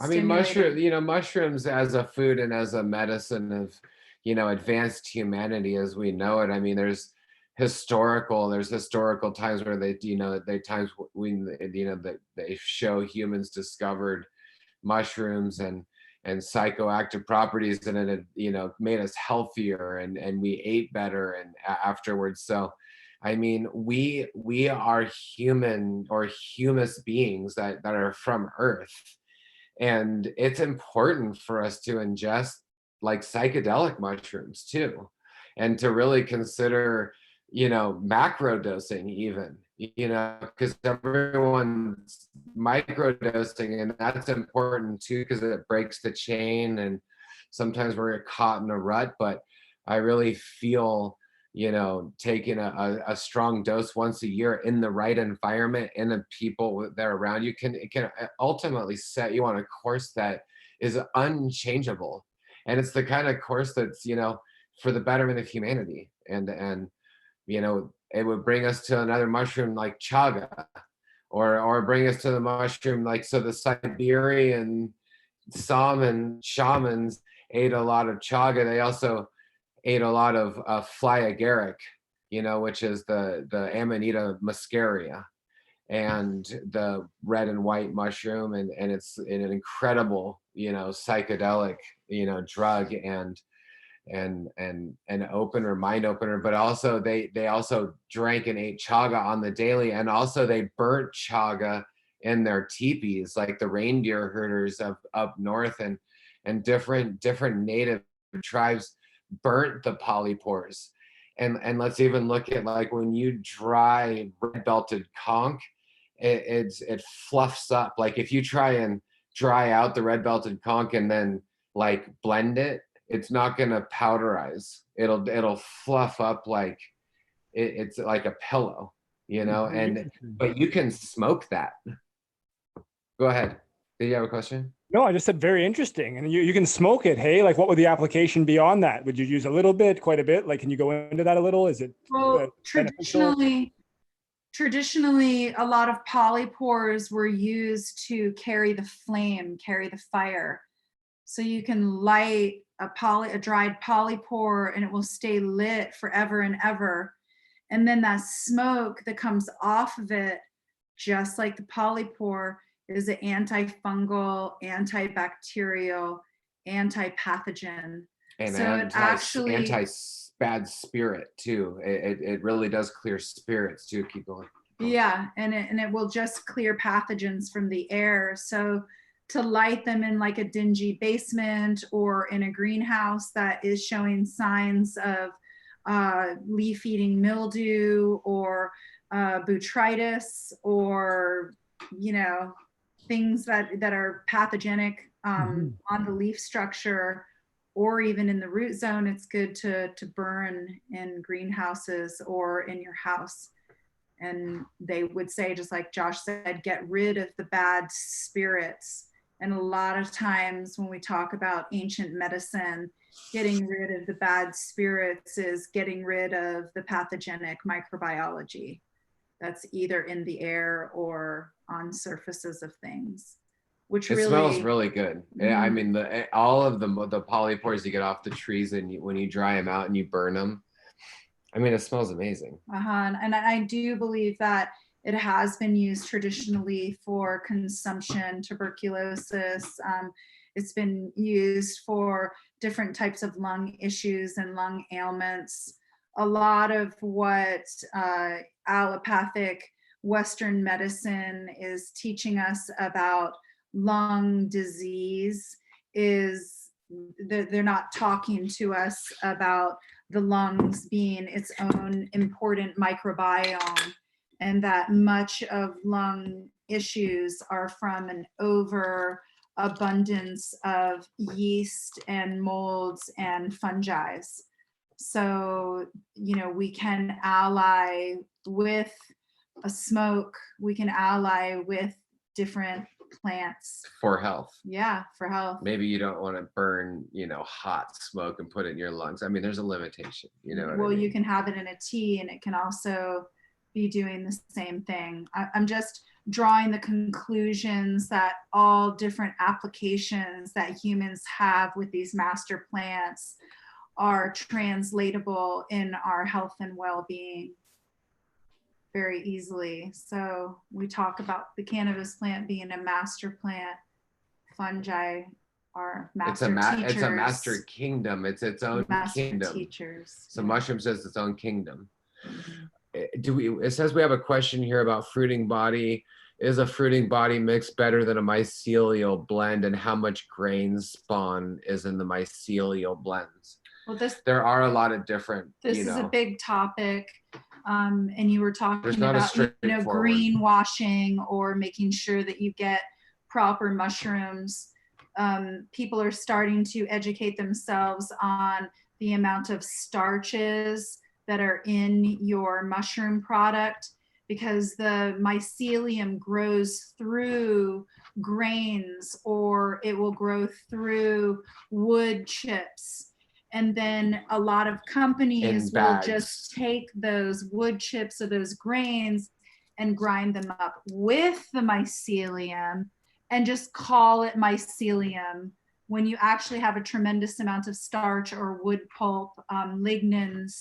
Speaker 3: I mean,
Speaker 2: stimulating.
Speaker 3: mushrooms as a food and as a medicine of, you know, advanced humanity as we know it. I mean, there's historical times where they, you know, times when, you know, that they show humans discovered mushrooms, and and psychoactive properties, and it, you know, made us healthier, and we ate better and afterwards. So I mean, we are human or humus beings that are from Earth, and it's important for us to ingest like psychedelic mushrooms too, and to really consider, you know, macro dosing even, you know, because everyone's micro dosing, and that's important too because it breaks the chain, and sometimes we're caught in a rut. But I really feel, you know, taking a strong dose once a year in the right environment and the people that are around you it can ultimately set you on a course that is unchangeable. And it's the kind of course that's, you know, for the betterment of humanity. And you know, it would bring us to another mushroom like chaga, or bring us to the mushroom like, so the Siberian shamans ate a lot of chaga. They also ate a lot of fly agaric, you know, which is the Amanita muscaria, and the red and white mushroom, and it's an incredible, you know, psychedelic, you know, drug, and an opener, mind opener. But also they also drank and ate chaga on the daily, and also they burnt chaga in their teepees, like the reindeer herders up north, and different native tribes burnt the polypores. And let's even look at, like, when you dry red belted conch, it fluffs up. Like if you try and dry out the red belted conch and then like blend it, it's not gonna powderize. It'll fluff up like it's like a pillow, you know. And but you can smoke that. Go ahead. Did you have a question?
Speaker 4: No, I just said very interesting. And you can smoke it. Hey, like what would the application be on that? Would you use a little bit, quite a bit? Like, can you go into that a little? Is it
Speaker 2: Well,
Speaker 4: beneficial?
Speaker 2: traditionally, a lot of polypores were used to carry the flame, carry the fire. So you can light a dried polypore and it will stay lit forever and ever. And then that smoke that comes off of it, just like the polypore, is an antifungal, antibacterial, antipathogen.
Speaker 3: And
Speaker 2: So it actually
Speaker 3: anti bad spirit too. It really does clear spirits too. Keep going.
Speaker 2: Yeah, and it will just clear pathogens from the air. So to light them in like a dingy basement or in a greenhouse that is showing signs of leaf eating mildew or botrytis, or, you know, things that are pathogenic on the leaf structure, or even in the root zone, it's good to burn in greenhouses or in your house. And they would say, just like Josh said, get rid of the bad spirits. And a lot of times when we talk about ancient medicine, getting rid of the bad spirits is getting rid of the pathogenic microbiology that's either in the air or on surfaces of things, which
Speaker 3: It smells really good. I mean, all of the polypores you get off the trees, and when you dry them out and you burn them, I mean, it smells amazing.
Speaker 2: And I do believe that it has been used traditionally for consumption, tuberculosis. It's been used for different types of lung issues and lung ailments. A lot of what allopathic Western medicine is teaching us about lung disease is they're not talking to us about the lungs being its own important microbiome, and that much of lung issues are from an overabundance of yeast and molds and fungi. So, you know, we can ally with a smoke, we can ally with different plants
Speaker 3: for health.
Speaker 2: Yeah, for health.
Speaker 3: Maybe you don't want to burn, you know, hot smoke and put it in your lungs. I mean, there's a limitation, you know.
Speaker 2: Well,
Speaker 3: I mean?
Speaker 2: You can have it in a tea, and it can also be doing the same thing. I'm just drawing the conclusions that all different applications that humans have with these master plants are translatable in our health and well-being very easily. So we talk about the cannabis plant being a master plant. Fungi our
Speaker 3: It's
Speaker 2: master teachers.
Speaker 3: it's a master kingdom. It's its own
Speaker 2: master
Speaker 3: kingdom.
Speaker 2: teachers.
Speaker 3: So
Speaker 2: yeah.
Speaker 3: mushrooms is its own kingdom.
Speaker 2: Mhm.
Speaker 3: It says we have a question here about fruiting body. Is a fruiting body mix better than a mycelial blend, and how much grain spawn is in the mycelial blends?
Speaker 2: Well,
Speaker 3: There are a lot of different,
Speaker 2: this is a big topic. And you were talking about, greenwashing or making sure that you get proper mushrooms. People are starting to educate themselves on the amount of starches that are in your mushroom product, because the mycelium grows through grains, or it will grow through wood chips. And then a lot of companies will just take those wood chips or those grains and grind them up with the mycelium and just call it mycelium, when you actually have a tremendous amount of starch or wood pulp, lignans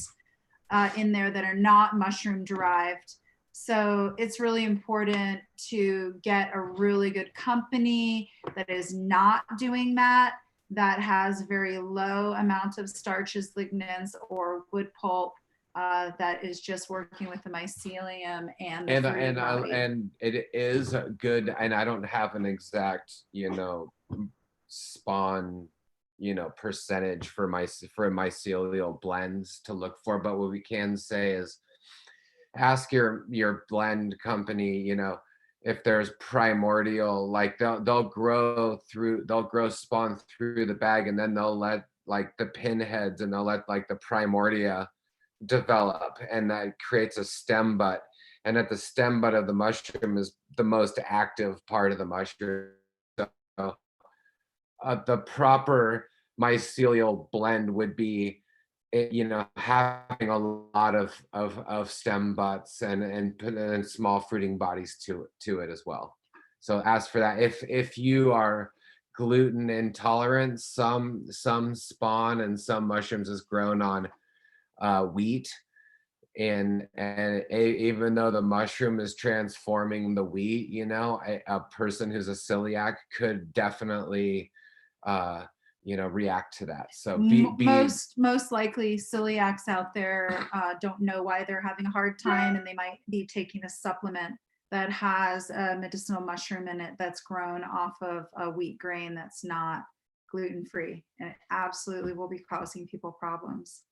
Speaker 2: in there that are not mushroom derived. So it's really important to get a really good company that is not doing that, that has very low amount of starches, lignans, or wood pulp, that is just working with the mycelium and
Speaker 3: it is good. And I don't have an exact, spawn, percentage for mycelial blends to look for. But what we can say is, ask your blend company, if there's primordial, like they'll grow spawn through the bag, and then they'll let like the pinheads, and they'll let like the primordia develop, and that creates a stem butt. And at the stem butt of the mushroom is the most active part of the mushroom. So, the proper mycelial blend would be, having a lot of stem butts and small fruiting bodies to it as well. So ask for that. If you are gluten intolerant, some spawn and some mushrooms is grown on wheat, and even though the mushroom is transforming the wheat, a person who's a celiac could definitely react to that. So
Speaker 2: most likely celiacs out there don't know why they're having a hard time, and they might be taking a supplement that has a medicinal mushroom in it that's grown off of a wheat grain that's not gluten-free, and it absolutely will be causing people problems.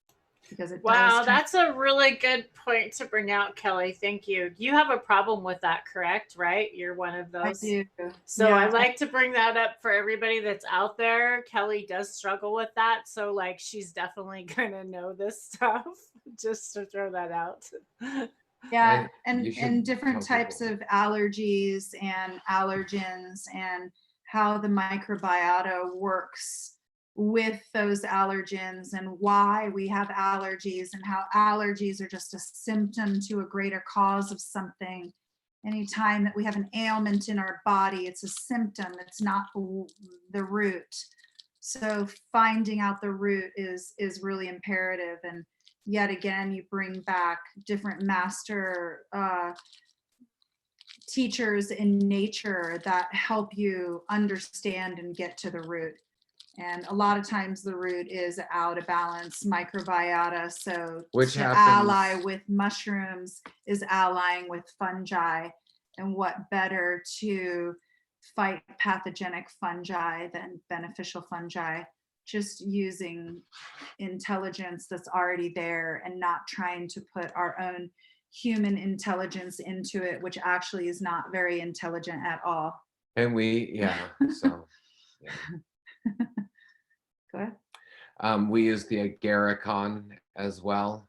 Speaker 2: Because it
Speaker 1: that's a really good point to bring out, Kelly. Thank you. You have a problem with that, correct? Right? You're one of those.
Speaker 2: I do.
Speaker 1: So yeah. I'd like to bring that up for everybody that's out there. Kelly does struggle with that. So like, she's definitely going to know this stuff, just to throw that out.
Speaker 2: Yeah. And different types of allergies and allergens, and how the microbiota works with those allergens, and why we have allergies, and how allergies are just a symptom to a greater cause of something. Anytime that we have an ailment in our body, it's a symptom, it's not the root. So finding out the root is really imperative. And yet again, you bring back different master teachers in nature that help you understand and get to the root. And a lot of times the root is out of balance microbiota. So to ally with mushrooms is allying with fungi. And what better to fight pathogenic fungi than beneficial fungi? Just using intelligence that's already there, and not trying to put our own human intelligence into it, which actually is not very intelligent at all.
Speaker 3: And we
Speaker 2: Go ahead.
Speaker 3: We use the agaricon as well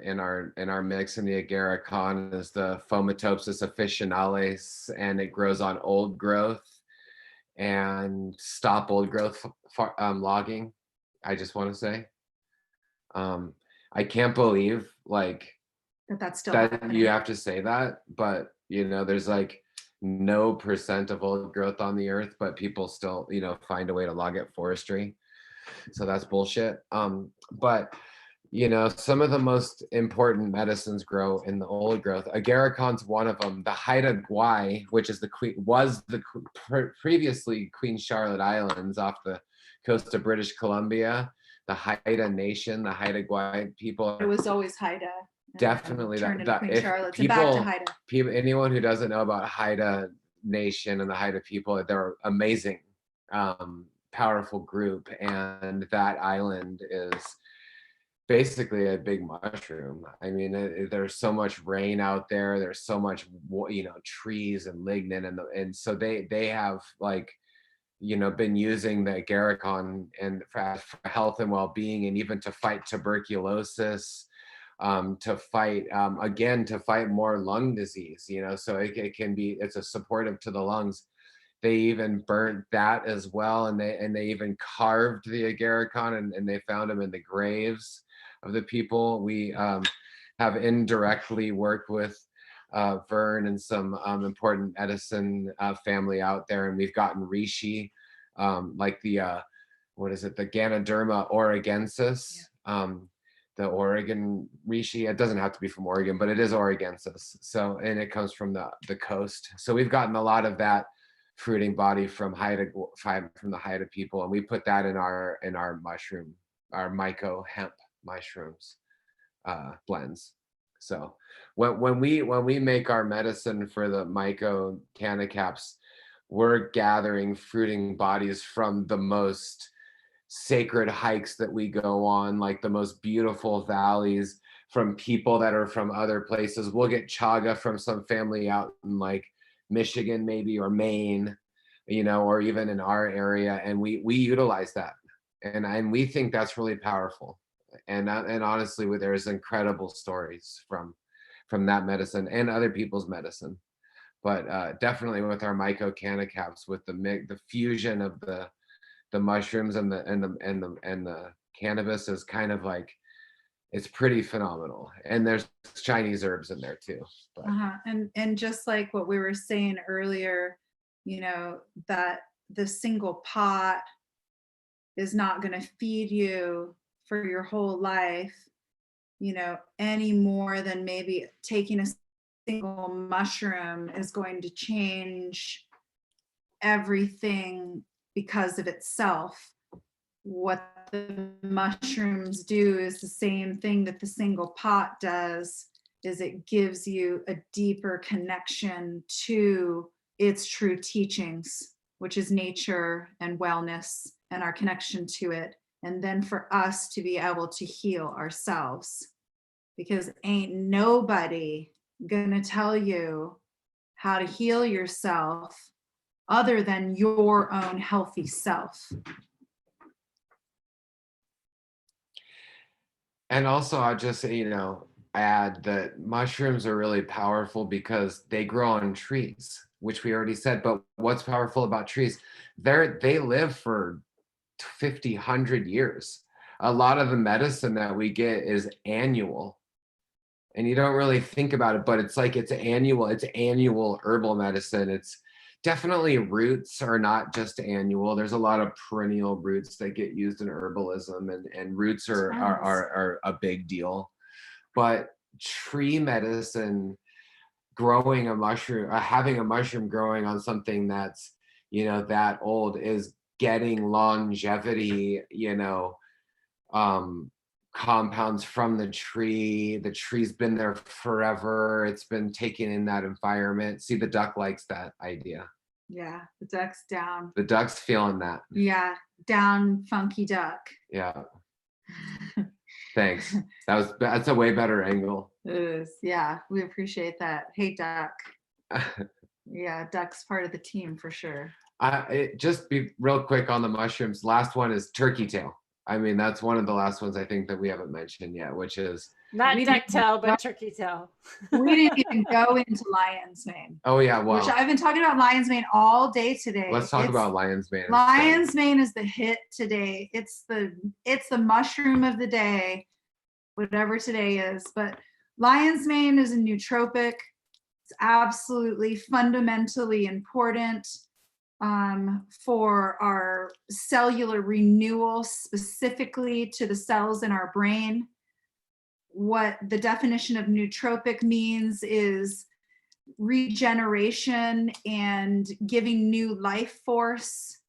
Speaker 3: in our mix, and the agaricon is the Fomitopsis officinalis, and it grows on old growth, and stop old growth logging. I just want to say, I can't believe
Speaker 2: that's still
Speaker 3: that
Speaker 2: happening.
Speaker 3: You have to say that, but there's like no % of old growth on the earth, but people still find a way to log it forestry. So that's bullshit. But some of the most important medicines grow in the old growth. Agaricon's one of them. The Haida Gwaii, which is previously Queen Charlotte Islands off the coast of British Columbia, the Haida Nation, the Haida Gwaii people.
Speaker 2: It was always Haida.
Speaker 3: Definitely
Speaker 2: Turned
Speaker 3: that
Speaker 2: into Queen
Speaker 3: if
Speaker 2: Charlotte and back to Haida.
Speaker 3: anyone who doesn't know about Haida Nation and the Haida people, they're amazing, powerful group, and that island is basically a big mushroom. I mean, there's so much rain out there. There's so much, trees and lignin, and so they have like, been using the agarikon and for health and well-being, and even to fight tuberculosis, to fight to fight more lung disease. So it's a supportive to the lungs. They even burnt that as well, and they even carved the agarikon, and they found them in the graves of the people. We have indirectly worked with Vern and some important medicine family out there, and we've gotten reishi, like the the Ganoderma oregensis, the Oregon reishi. It doesn't have to be from Oregon, but it is oregensis. So, and it comes from the coast. So we've gotten a lot of that fruiting body from the Haida people, and we put that in our mushroom, our myco hemp mushrooms blends. So when we make our medicine for the myco canna caps, we're gathering fruiting bodies from the most sacred hikes that we go on, like the most beautiful valleys, from people that are from other places. We'll get chaga from some family out in like Michigan maybe, or Maine, or even in our area, and we utilize that, and we think that's really powerful. And honestly, there's incredible stories from that medicine and other people's medicine. But definitely with our myco canna caps, with the fusion of the mushrooms and the cannabis is kind of like, it's pretty phenomenal. And there's Chinese herbs in there too. But.
Speaker 2: And just like what we were saying earlier, that the single pot is not going to feed you for your whole life, any more than maybe taking a single mushroom is going to change everything because of itself. What the mushrooms do is the same thing that the single pot does, is it gives you a deeper connection to its true teachings, which is nature and wellness and our connection to it. And then for us to be able to heal ourselves, because ain't nobody gonna tell you how to heal yourself other than your own healthy self.
Speaker 3: And also, I just add that mushrooms are really powerful because they grow on trees, which we already said. But what's powerful about trees? They live for 50, 100 years. A lot of the medicine that we get is annual, and you don't really think about it, but it's annual herbal medicine. It's definitely, roots are not just annual. There's a lot of perennial roots that get used in herbalism, and roots are a big deal. But tree medicine, growing a mushroom, having a mushroom growing on something that's that old, is getting longevity, compounds from the tree. The tree's been there forever. It's been taken in that environment. See, the duck likes that idea.
Speaker 2: Yeah, the duck's down.
Speaker 3: The duck's feeling that.
Speaker 2: Yeah, down, funky duck.
Speaker 3: Yeah. Thanks. That's a way better angle.
Speaker 2: It is. Yeah, we appreciate that. Hey, duck. Yeah, duck's part of the team for sure.
Speaker 3: Just be real quick on the mushrooms. Last one is turkey tail. I mean, that's one of the last ones I think that we haven't mentioned yet, which is
Speaker 1: not ducktail, but turkey tail.
Speaker 2: We didn't even go into lion's mane.
Speaker 3: Oh yeah, well,
Speaker 2: which I've been talking about lion's mane all day today.
Speaker 3: Let's talk about lion's mane.
Speaker 2: Lion's mane is the hit today. It's the mushroom of the day, whatever today is. But lion's mane is a nootropic. It's absolutely fundamentally important for our cellular renewal, specifically to the cells in our brain. What the definition of nootropic means is regeneration and giving new life force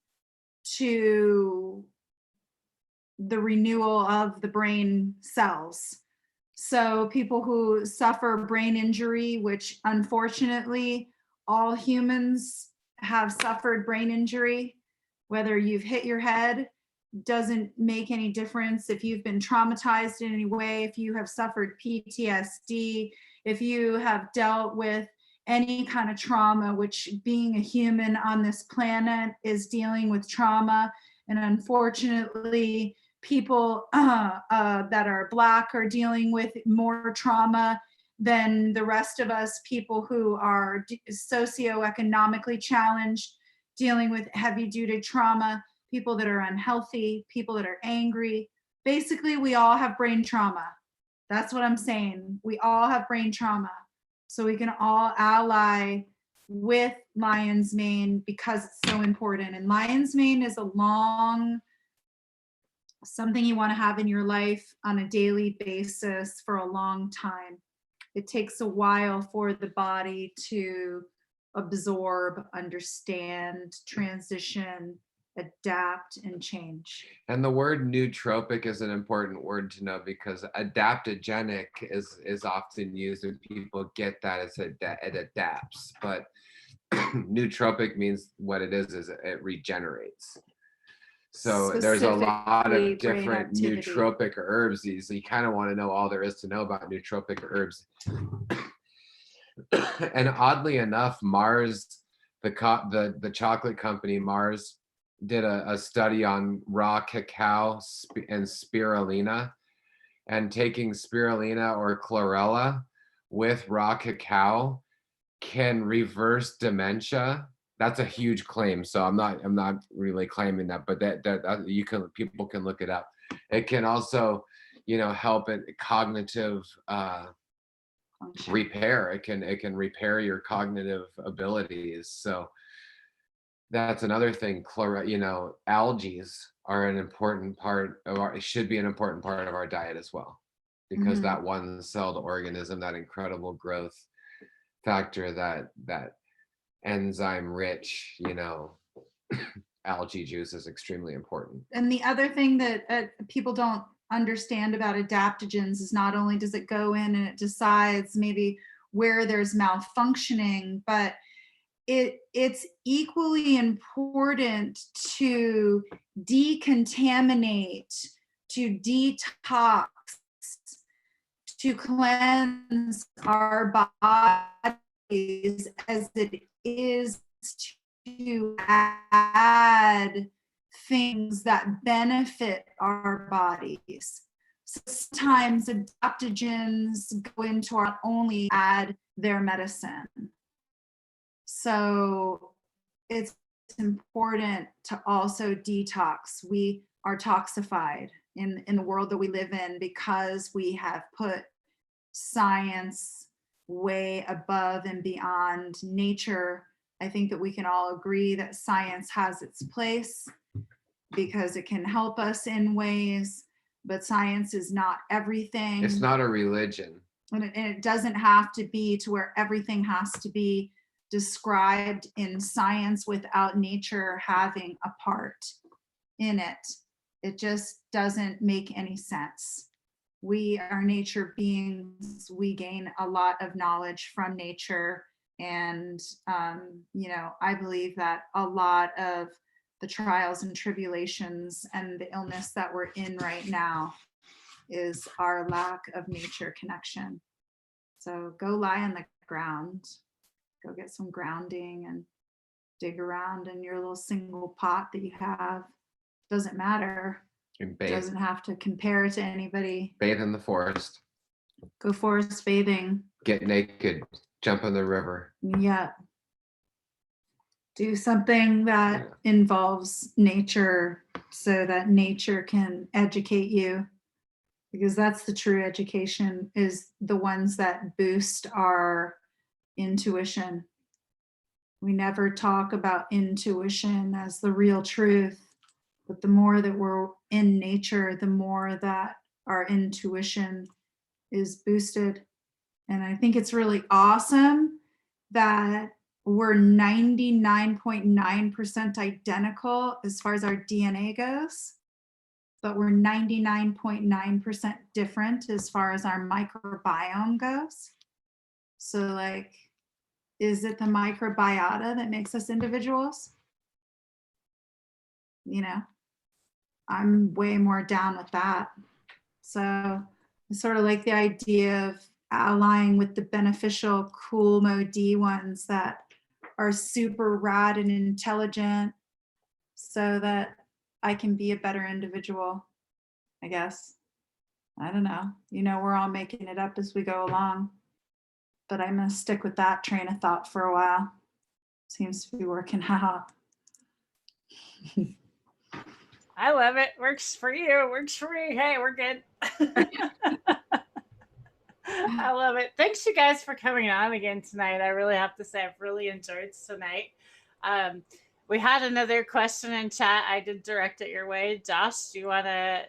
Speaker 2: to the renewal of the brain cells. So people who suffer brain injury, which unfortunately all humans have suffered brain injury, whether you've hit your head, doesn't make any difference. If you've been traumatized in any way, if you have suffered PTSD, if you have dealt with any kind of trauma, which being a human on this planet is dealing with trauma. And unfortunately, people that are Black are dealing with more trauma than the rest of us, people who are socioeconomically challenged, dealing with heavy duty trauma, people that are unhealthy, people that are angry. Basically, we all have brain trauma. That's what I'm saying. We all have brain trauma. So we can all ally with Lion's Mane because it's so important. And Lion's Mane is something you want to have in your life on a daily basis for a long time. It takes a while for the body to absorb, understand, transition, adapt, and change.
Speaker 3: And the word nootropic is an important word to know, because adaptogenic is often used when people get that it adapts, but nootropic means what it is it regenerates. So there's a lot of different nootropic herbs. So you kind of want to know all there is to know about nootropic herbs. And oddly enough, Mars, the chocolate company Mars, did a study on raw cacao and spirulina, and taking spirulina or chlorella with raw cacao can reverse dementia. That's a huge claim, so I'm not really claiming that, but that people can look it up. It can also, help in cognitive repair. It can repair your cognitive abilities. So that's another thing. Algae are an important part of it should be an important part of our diet as well, because that one-celled organism, that incredible growth factor, that enzyme rich, algae juice is extremely important.
Speaker 2: And the other thing that people don't understand about adaptogens is not only does it go in and it decides maybe where there's malfunctioning, but it's equally important to decontaminate, to detox, to cleanse our bodies as it is to add things that benefit our bodies. So sometimes adaptogens go into our only add their medicine. So it's important to also detox. We are toxified in the world that we live in because we have put science way above and beyond nature. I think that we can all agree that science has its place because it can help us in ways, but science is not everything.
Speaker 3: It's not a religion.
Speaker 2: And it doesn't have to be to where everything has to be described in science without nature having a part in it. It just doesn't make any sense. We are nature beings. We gain a lot of knowledge from nature. And, I believe that a lot of the trials and tribulations and the illness that we're in right now is our lack of nature connection. So go lie on the ground, go get some grounding and dig around in your little single pot that you have. Doesn't matter. Doesn't have to compare it to anybody.
Speaker 3: Bathe in the forest.
Speaker 2: Go forest bathing.
Speaker 3: Get naked. Jump in the river.
Speaker 2: Yeah. Do something that involves nature so that nature can educate you, because that's the true education, is the ones that boost our intuition. We never talk about intuition as the real truth, but the more that we're in nature, the more that our intuition is boosted. And I think it's really awesome that we're 99.9% identical as far as our DNA goes. but we're 99.9% different as far as our microbiome goes. So like, is it the microbiota that makes us individuals? You know, I'm way more down with that. So I sort of like the idea of allying with the beneficial, cool MOD ones that are super rad and intelligent so that I can be a better individual, I guess. I don't know. You know, we're all making it up as we go along. But I'm going to stick with that train of thought for a while. Seems to be working out.
Speaker 1: I love it. Works for you. Works for me. Hey, we're good. I love it. Thanks, you guys, for coming on again tonight. I really have to say, I've really enjoyed tonight. We had another question in chat. I did direct it your way. Josh, do you want to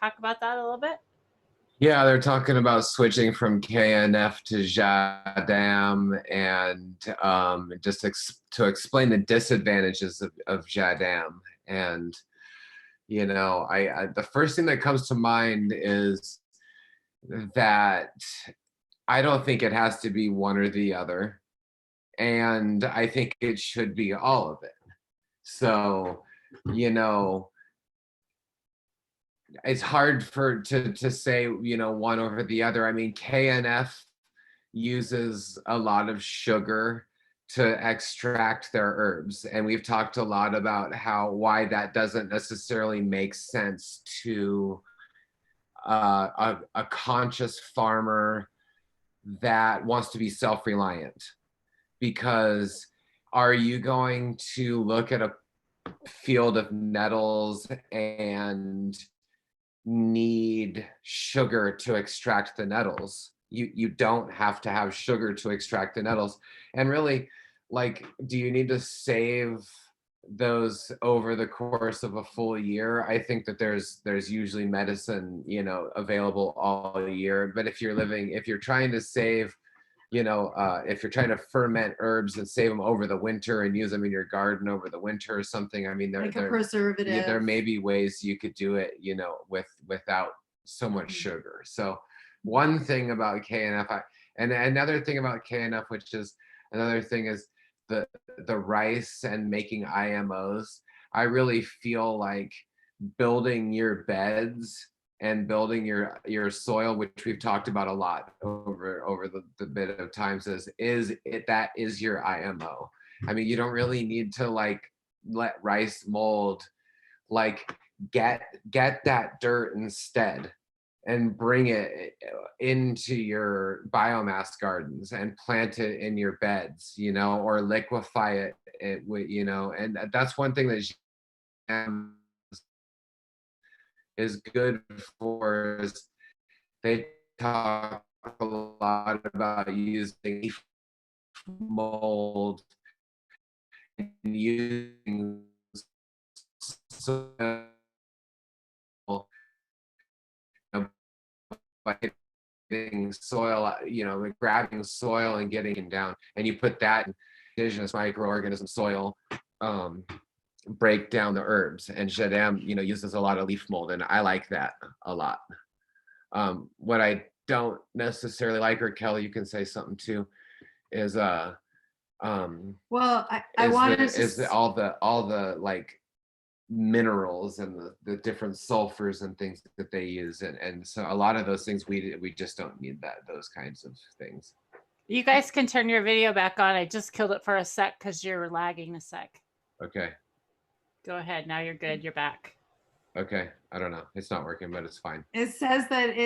Speaker 1: talk about that a little bit?
Speaker 3: Yeah, they're talking about switching from KNF to Jadam, and to explain the disadvantages of Jadam. And you know, I the first thing that comes to mind is that I don't think it has to be one or the other, and I think it should be all of it. So, you know, it's hard to say, you know, one over the other. I mean, KNF uses a lot of sugar to extract their herbs, and we've talked a lot about why that doesn't necessarily make sense to a conscious farmer that wants to be self-reliant. Because are you going to look at a field of nettles and need sugar to extract the nettles? You don't have to have sugar to extract the nettles. And really, like, do you need to save those over the course of a full year? I think that there's usually medicine, you know, available all year. But if you're trying to save, you know, if you're trying to ferment herbs and save them over the winter and use them in your garden over the winter or something, I mean,
Speaker 2: Like a preservative.
Speaker 3: there may be ways you could do it, you know, without so much sugar. So one thing about KNF, and another thing about KNF, which is another thing, is the rice and making IMOs. I really feel like building your beds and building your soil, which we've talked about a lot over the bit of times, that is your IMO. I mean, you don't really need to like let rice mold. Like get that dirt instead and bring it into your biomass gardens and plant it in your beds, you know, or liquefy it with, you know. And that's one thing that is good for, is they talk a lot about using mold and using soil, by getting soil, you know, grabbing soil and getting it down, and you put that in indigenous microorganism soil, break down the herbs. And Jadam, you know, uses a lot of leaf mold, and I like that a lot. What I don't necessarily like, or Kelly, you can say something too, is
Speaker 2: well, I wanted to
Speaker 3: all the like minerals and the different sulfurs and things that they use, and so a lot of those things we just don't need those kinds of things.
Speaker 1: You guys can turn your video back on. I just killed it for a sec because you're lagging a sec.
Speaker 3: Okay.
Speaker 1: Go ahead. Now you're good. You're back.
Speaker 3: Okay. I don't know. It's not working, but it's fine.
Speaker 2: It says that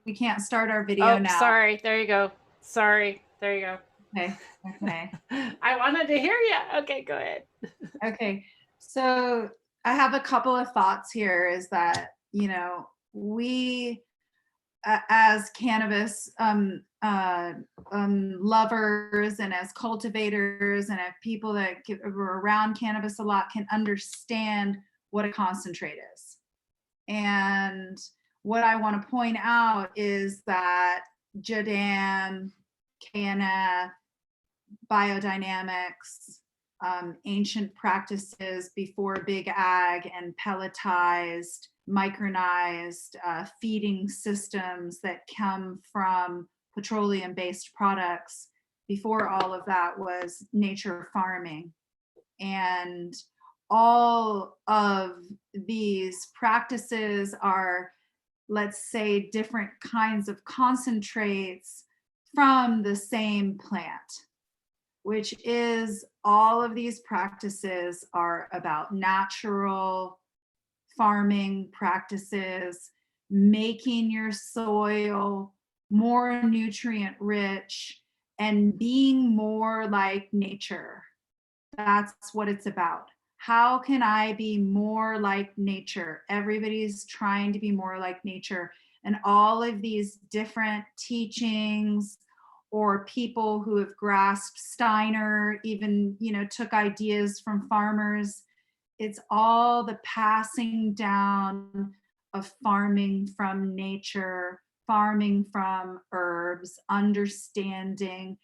Speaker 2: we can't start our video now.
Speaker 1: Sorry. There you go. Sorry. There you go.
Speaker 2: Okay.
Speaker 1: I wanted to hear you. Okay, go ahead.
Speaker 2: Okay. So I have a couple of thoughts here, is that, you know, we as cannabis lovers and as cultivators and as people that are around cannabis a lot can understand what a concentrate is. And what I want to point out is that Jadam, KNF, biodynamics, ancient practices before big ag and pelletized micronized feeding systems that come from petroleum-based products. Before all of that was nature farming. And all of these practices are, let's say, different kinds of concentrates from the same plant, which is all of these practices are about natural farming practices, making your soil more nutrient rich and being more like nature. That's what it's about. How can I be more like nature? Everybody's trying to be more like nature. And all of these different teachings or people who have grasped Steiner, even, took ideas from farmers. It's all the passing down of farming from nature, farming from herbs, understanding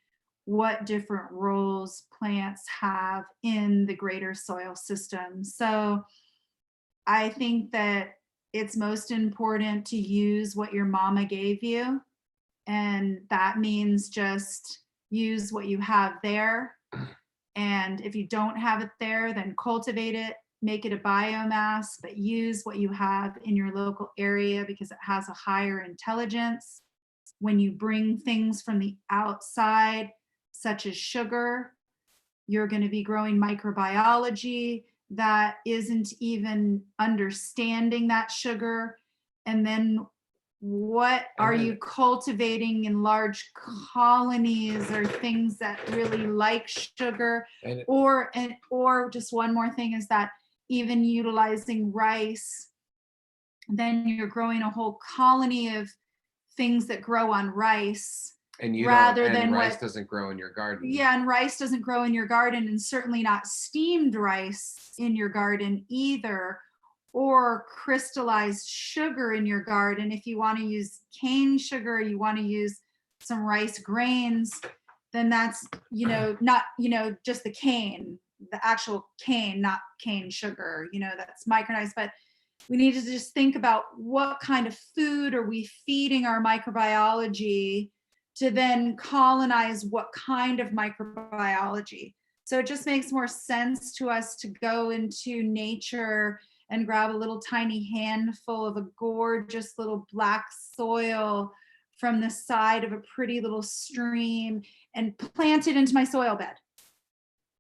Speaker 2: what different roles plants have in the greater soil system. So I think that it's most important to use what your mama gave you. And that means just use what you have there. And if you don't have it there, then cultivate it, make it a biomass, but use what you have in your local area because it has a higher intelligence. When you bring things from the outside, such as sugar, you're going to be growing microbiology that isn't even understanding that sugar. And then what are you cultivating in large colonies or things that really like sugar? Or just one more thing is that even utilizing rice, then you're growing a whole colony of things that grow on rice.
Speaker 3: And rice doesn't grow in your garden.
Speaker 2: Yeah, and rice doesn't grow in your garden, and certainly not steamed rice in your garden either, or crystallized sugar in your garden. If you want to use cane sugar, you want to use some rice grains, then that's, not, just the cane, the actual cane, not cane sugar, that's micronized. But we need to just think about what kind of food are we feeding our microbiology to then colonize what kind of microbiology. So it just makes more sense to us to go into nature and grab a little tiny handful of a gorgeous little black soil from the side of a pretty little stream and plant it into my soil bed.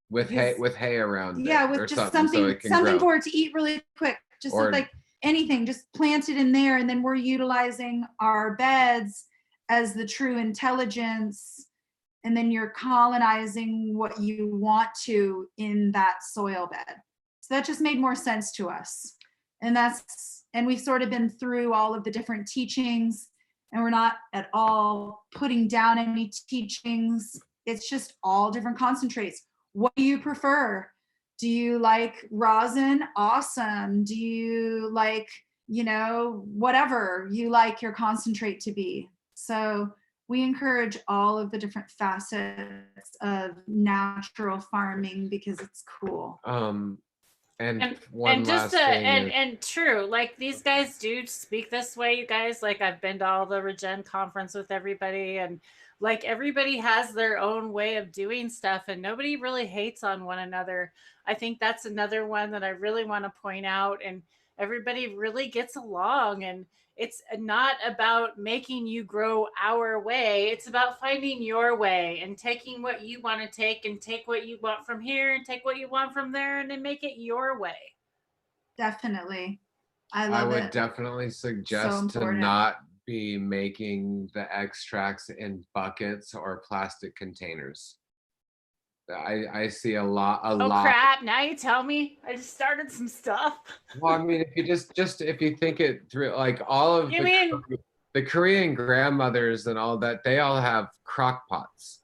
Speaker 3: With hay around it.
Speaker 2: Yeah, with just something for it to eat really quick. Just like anything, just plant it in there, and then we're utilizing our beds as the true intelligence, and then you're colonizing what you want to in that soil bed. So that just made more sense to us. And we've sort of been through all of the different teachings, and we're not at all putting down any teachings. It's just all different concentrates. What do you prefer? Do you like rosin? Awesome. Do you like, whatever you like your concentrate to be? So we encourage all of the different facets of natural farming because it's cool.
Speaker 3: And last thing.
Speaker 1: And true, like these guys do speak this way, you guys. Like I've been to all the Regen conference with everybody, and like everybody has their own way of doing stuff, and nobody really hates on one another. I think that's another one that I really want to point out, and everybody really gets along, and it's not about making you grow our way. It's about finding your way and taking what you want to take, and take what you want from here and take what you want from there, and then make it your way.
Speaker 2: Definitely.
Speaker 3: I would definitely suggest to not be making the extracts in buckets or plastic containers. I see a lot.
Speaker 1: Oh crap! Now you tell me. I just started some stuff.
Speaker 3: Well, I mean, if you just if you think it through, like all of the Korean grandmothers and all that, they all have crock pots.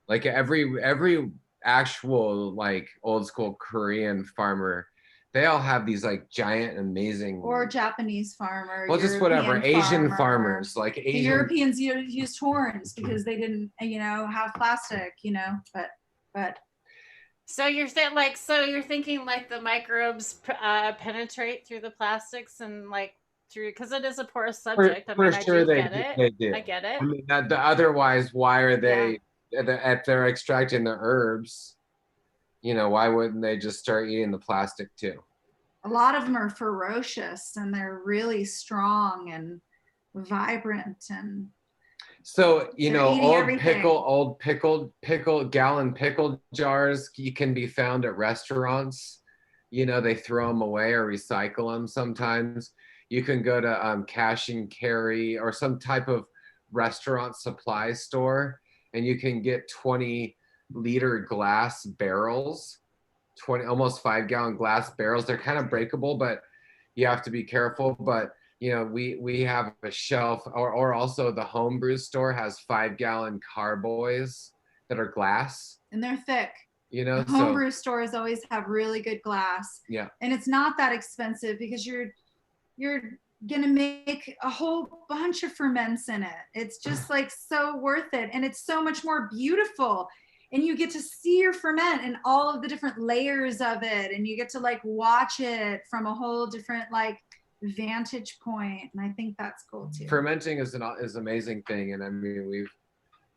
Speaker 3: Like every actual like old school Korean farmer, they all have these like giant, amazing.
Speaker 2: Or Japanese farmer.
Speaker 3: Well, just whatever. Asian farmers, like Asian.
Speaker 2: The Europeans used horns because they didn't, have plastic, but.
Speaker 1: So you're thinking like the microbes penetrate through the plastics and like through, because it is a porous subject. I
Speaker 3: For
Speaker 1: mean, I
Speaker 3: sure
Speaker 1: do
Speaker 3: they
Speaker 1: get it.
Speaker 3: they do.
Speaker 1: I get it.
Speaker 3: I mean, otherwise, why are
Speaker 1: Yeah.
Speaker 3: they if they're extracting the herbs? You know, why wouldn't they just start eating the plastic too?
Speaker 2: A lot of them are ferocious and they're really strong and vibrant, and
Speaker 3: So, you
Speaker 2: they're
Speaker 3: know,
Speaker 2: eating everything.
Speaker 3: old pickled gallon pickle jars you can be found at restaurants. You know, they throw them away or recycle them sometimes. You can go to cash and carry or some type of restaurant supply store, and you can get 20-liter glass barrels, 20 almost 5-gallon glass barrels. They're kind of breakable, but you have to be careful. But you know, we have a shelf, or also the homebrew store has 5-gallon carboys that are glass.
Speaker 2: And they're thick.
Speaker 3: You know,
Speaker 2: The homebrew stores always have really good glass.
Speaker 3: Yeah.
Speaker 2: And it's not that expensive because you're gonna make a whole bunch of ferments in it. It's just like so worth it, and it's so much more beautiful. And you get to see your ferment and all of the different layers of it, and you get to like watch it from a whole different like vantage point. And I think that's cool too.
Speaker 3: Fermenting is an amazing thing, and I mean we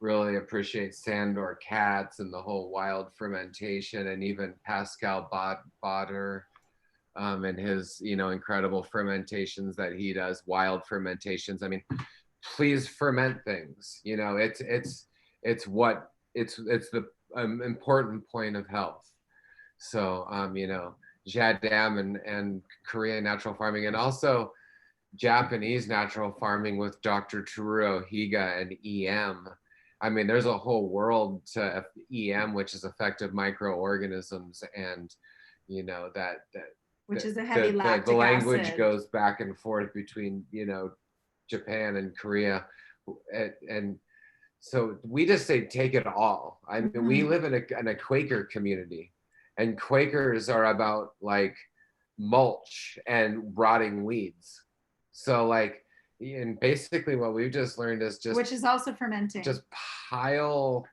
Speaker 3: really appreciate Sandor Katz and the whole wild fermentation, and even Pascal Botter. And his, you know, incredible fermentations that he does, wild fermentations. I mean, please ferment things. You know, it's the important point of health. So, you know, Jadam and Korean natural farming, and also Japanese natural farming with Dr. Teruo Higa and EM. I mean, there's a whole world to EM, which is effective microorganisms, and you know that
Speaker 2: which is a heavy lactic
Speaker 3: the language
Speaker 2: acid.
Speaker 3: goes back and forth between, you know, Japan and Korea, and so we just say take it all. I mean, we live in a Quaker community, and Quakers are about like mulch and rotting weeds. So like, and basically what we've just learned is just,
Speaker 2: which is also fermenting,
Speaker 3: just pile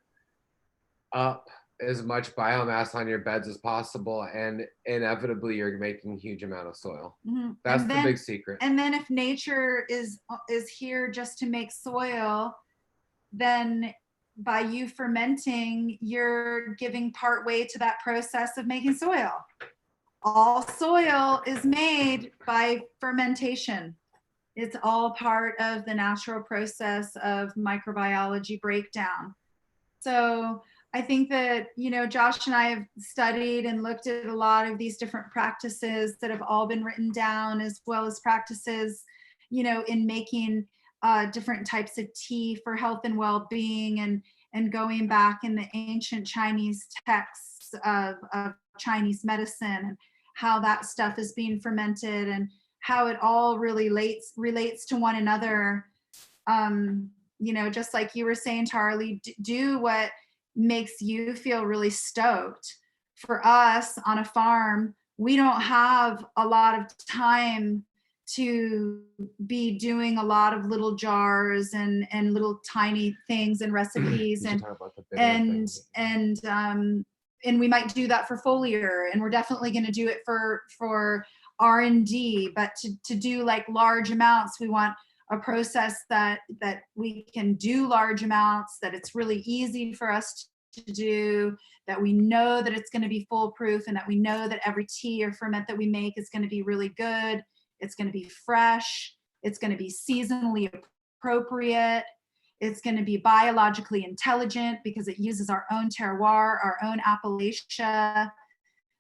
Speaker 3: up as much biomass on your beds as possible, and inevitably you're making a huge amount of soil. That's the big secret.
Speaker 2: And then if nature is here just to make soil, then by you fermenting, you're giving part way to that process of making soil. All soil is made by fermentation. It's all part of the natural process of microbiology breakdown. So I think that, you know, Josh and I have studied and looked at a lot of these different practices that have all been written down, as well as practices, you know, in making different types of tea for health and well-being, and going back in the ancient Chinese texts of Chinese medicine, and how that stuff is being fermented, and how it all really relates to one another. You know, just like you were saying, Charlie, do what makes you feel really stoked. For us on a farm, we don't have a lot of time to be doing a lot of little jars and little tiny things and recipes, and we might do that for foliar, and we're definitely going to do it for R&D, but to do like large amounts, we want a process that we can do large amounts, that it's really easy for us to do, that we know that it's going to be foolproof, and that we know that every tea or ferment that we make is going to be really good. It's going to be fresh. It's going to be seasonally appropriate. It's going to be biologically intelligent because it uses our own terroir, our own Appalachia.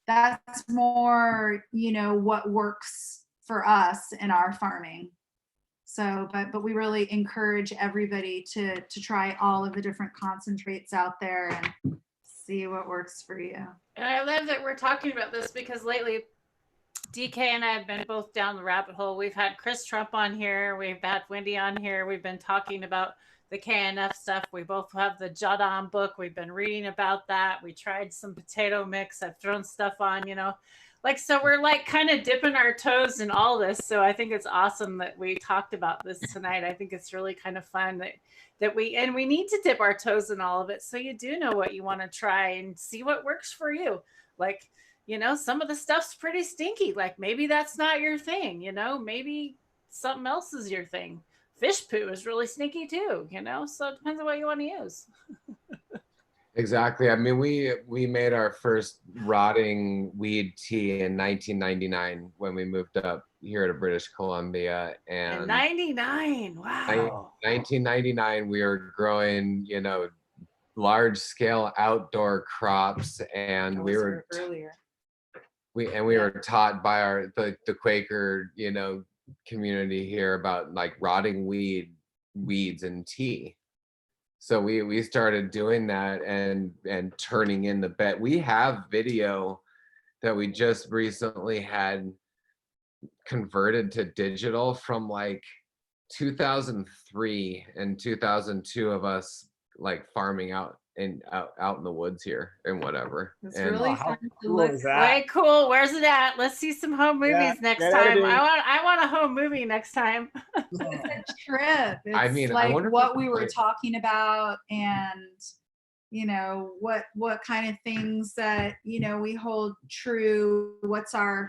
Speaker 2: That's more, you know, what works for us in our farming. So, but we really encourage everybody to try all of the different concentrates out there and see what works for you.
Speaker 1: And I love that we're talking about this, because lately DK and I have been both down the rabbit hole. We've had Chris Trump on here. We've had Wendy on here. We've been talking about the KNF stuff. We both have the Jadam book. We've been reading about that. We tried some potato mix. I've thrown stuff on, you know. like, so we're like kind of dipping our toes in all this. So I think it's awesome that we talked about this tonight. I think it's really kind of fun that we need to dip our toes in all of it. So you do know what you want to try and see what works for you. Like, some of the stuff's pretty stinky. Like maybe that's not your thing, maybe something else is your thing. Fish poo is really stinky too, so it depends on what you want to use.
Speaker 3: Exactly. I mean, we made our first rotting weed tea in 1999 when we moved up here to British Columbia. And
Speaker 1: 99, wow.
Speaker 3: 1999, we were growing, large scale outdoor crops, and we were
Speaker 2: earlier.
Speaker 3: we were taught by the Quaker, community here about like rotting weeds in tea. So we started doing that and turning in the bed. We have video that we just recently had converted to digital from like 2003 and 2002 of us like farming out in the woods here and whatever.
Speaker 2: It's
Speaker 3: And
Speaker 2: really
Speaker 4: how
Speaker 2: fun to
Speaker 4: cool
Speaker 2: look.
Speaker 4: is that?
Speaker 1: Way cool. Where's it at? Let's see some home movies
Speaker 4: Yeah,
Speaker 1: next
Speaker 4: get
Speaker 1: time.
Speaker 4: editing.
Speaker 1: I want a home movie next time.
Speaker 2: It's a trip. It's
Speaker 3: I mean, I
Speaker 2: like
Speaker 3: wonder if
Speaker 2: what
Speaker 3: we
Speaker 2: we were
Speaker 3: could-
Speaker 2: talking about, and what kind of things that we hold true. What's our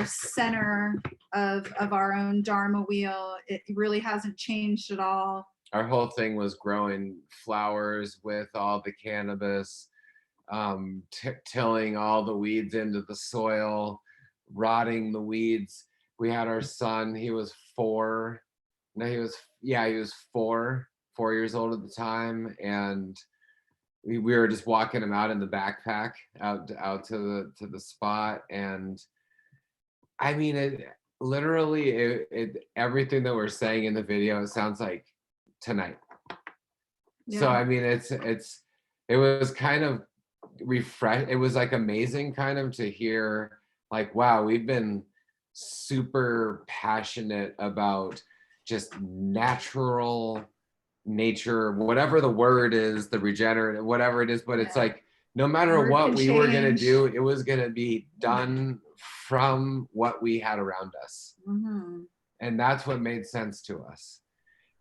Speaker 2: center of our own Dharma wheel? It really hasn't changed at all.
Speaker 3: our whole thing was growing flowers with all the cannabis, tilling all the weeds into the soil, rotting the weeds. We had our son, he was 4. No, he was 4 years old at the time. And we were just walking him out in the backpack out to the spot. And I mean, it literally, everything that we're saying in the video, it sounds like tonight. So I mean, it was kind of it was like amazing kind of to hear like, wow, we've been super passionate about just natural nature, whatever the word is, the regenerative, whatever it is, but it's like no matter
Speaker 2: Word
Speaker 3: what
Speaker 2: can
Speaker 3: we were gonna
Speaker 2: change.
Speaker 3: do, it was gonna be done from what we had around us.
Speaker 2: Mm-hmm.
Speaker 3: And that's what made sense to us.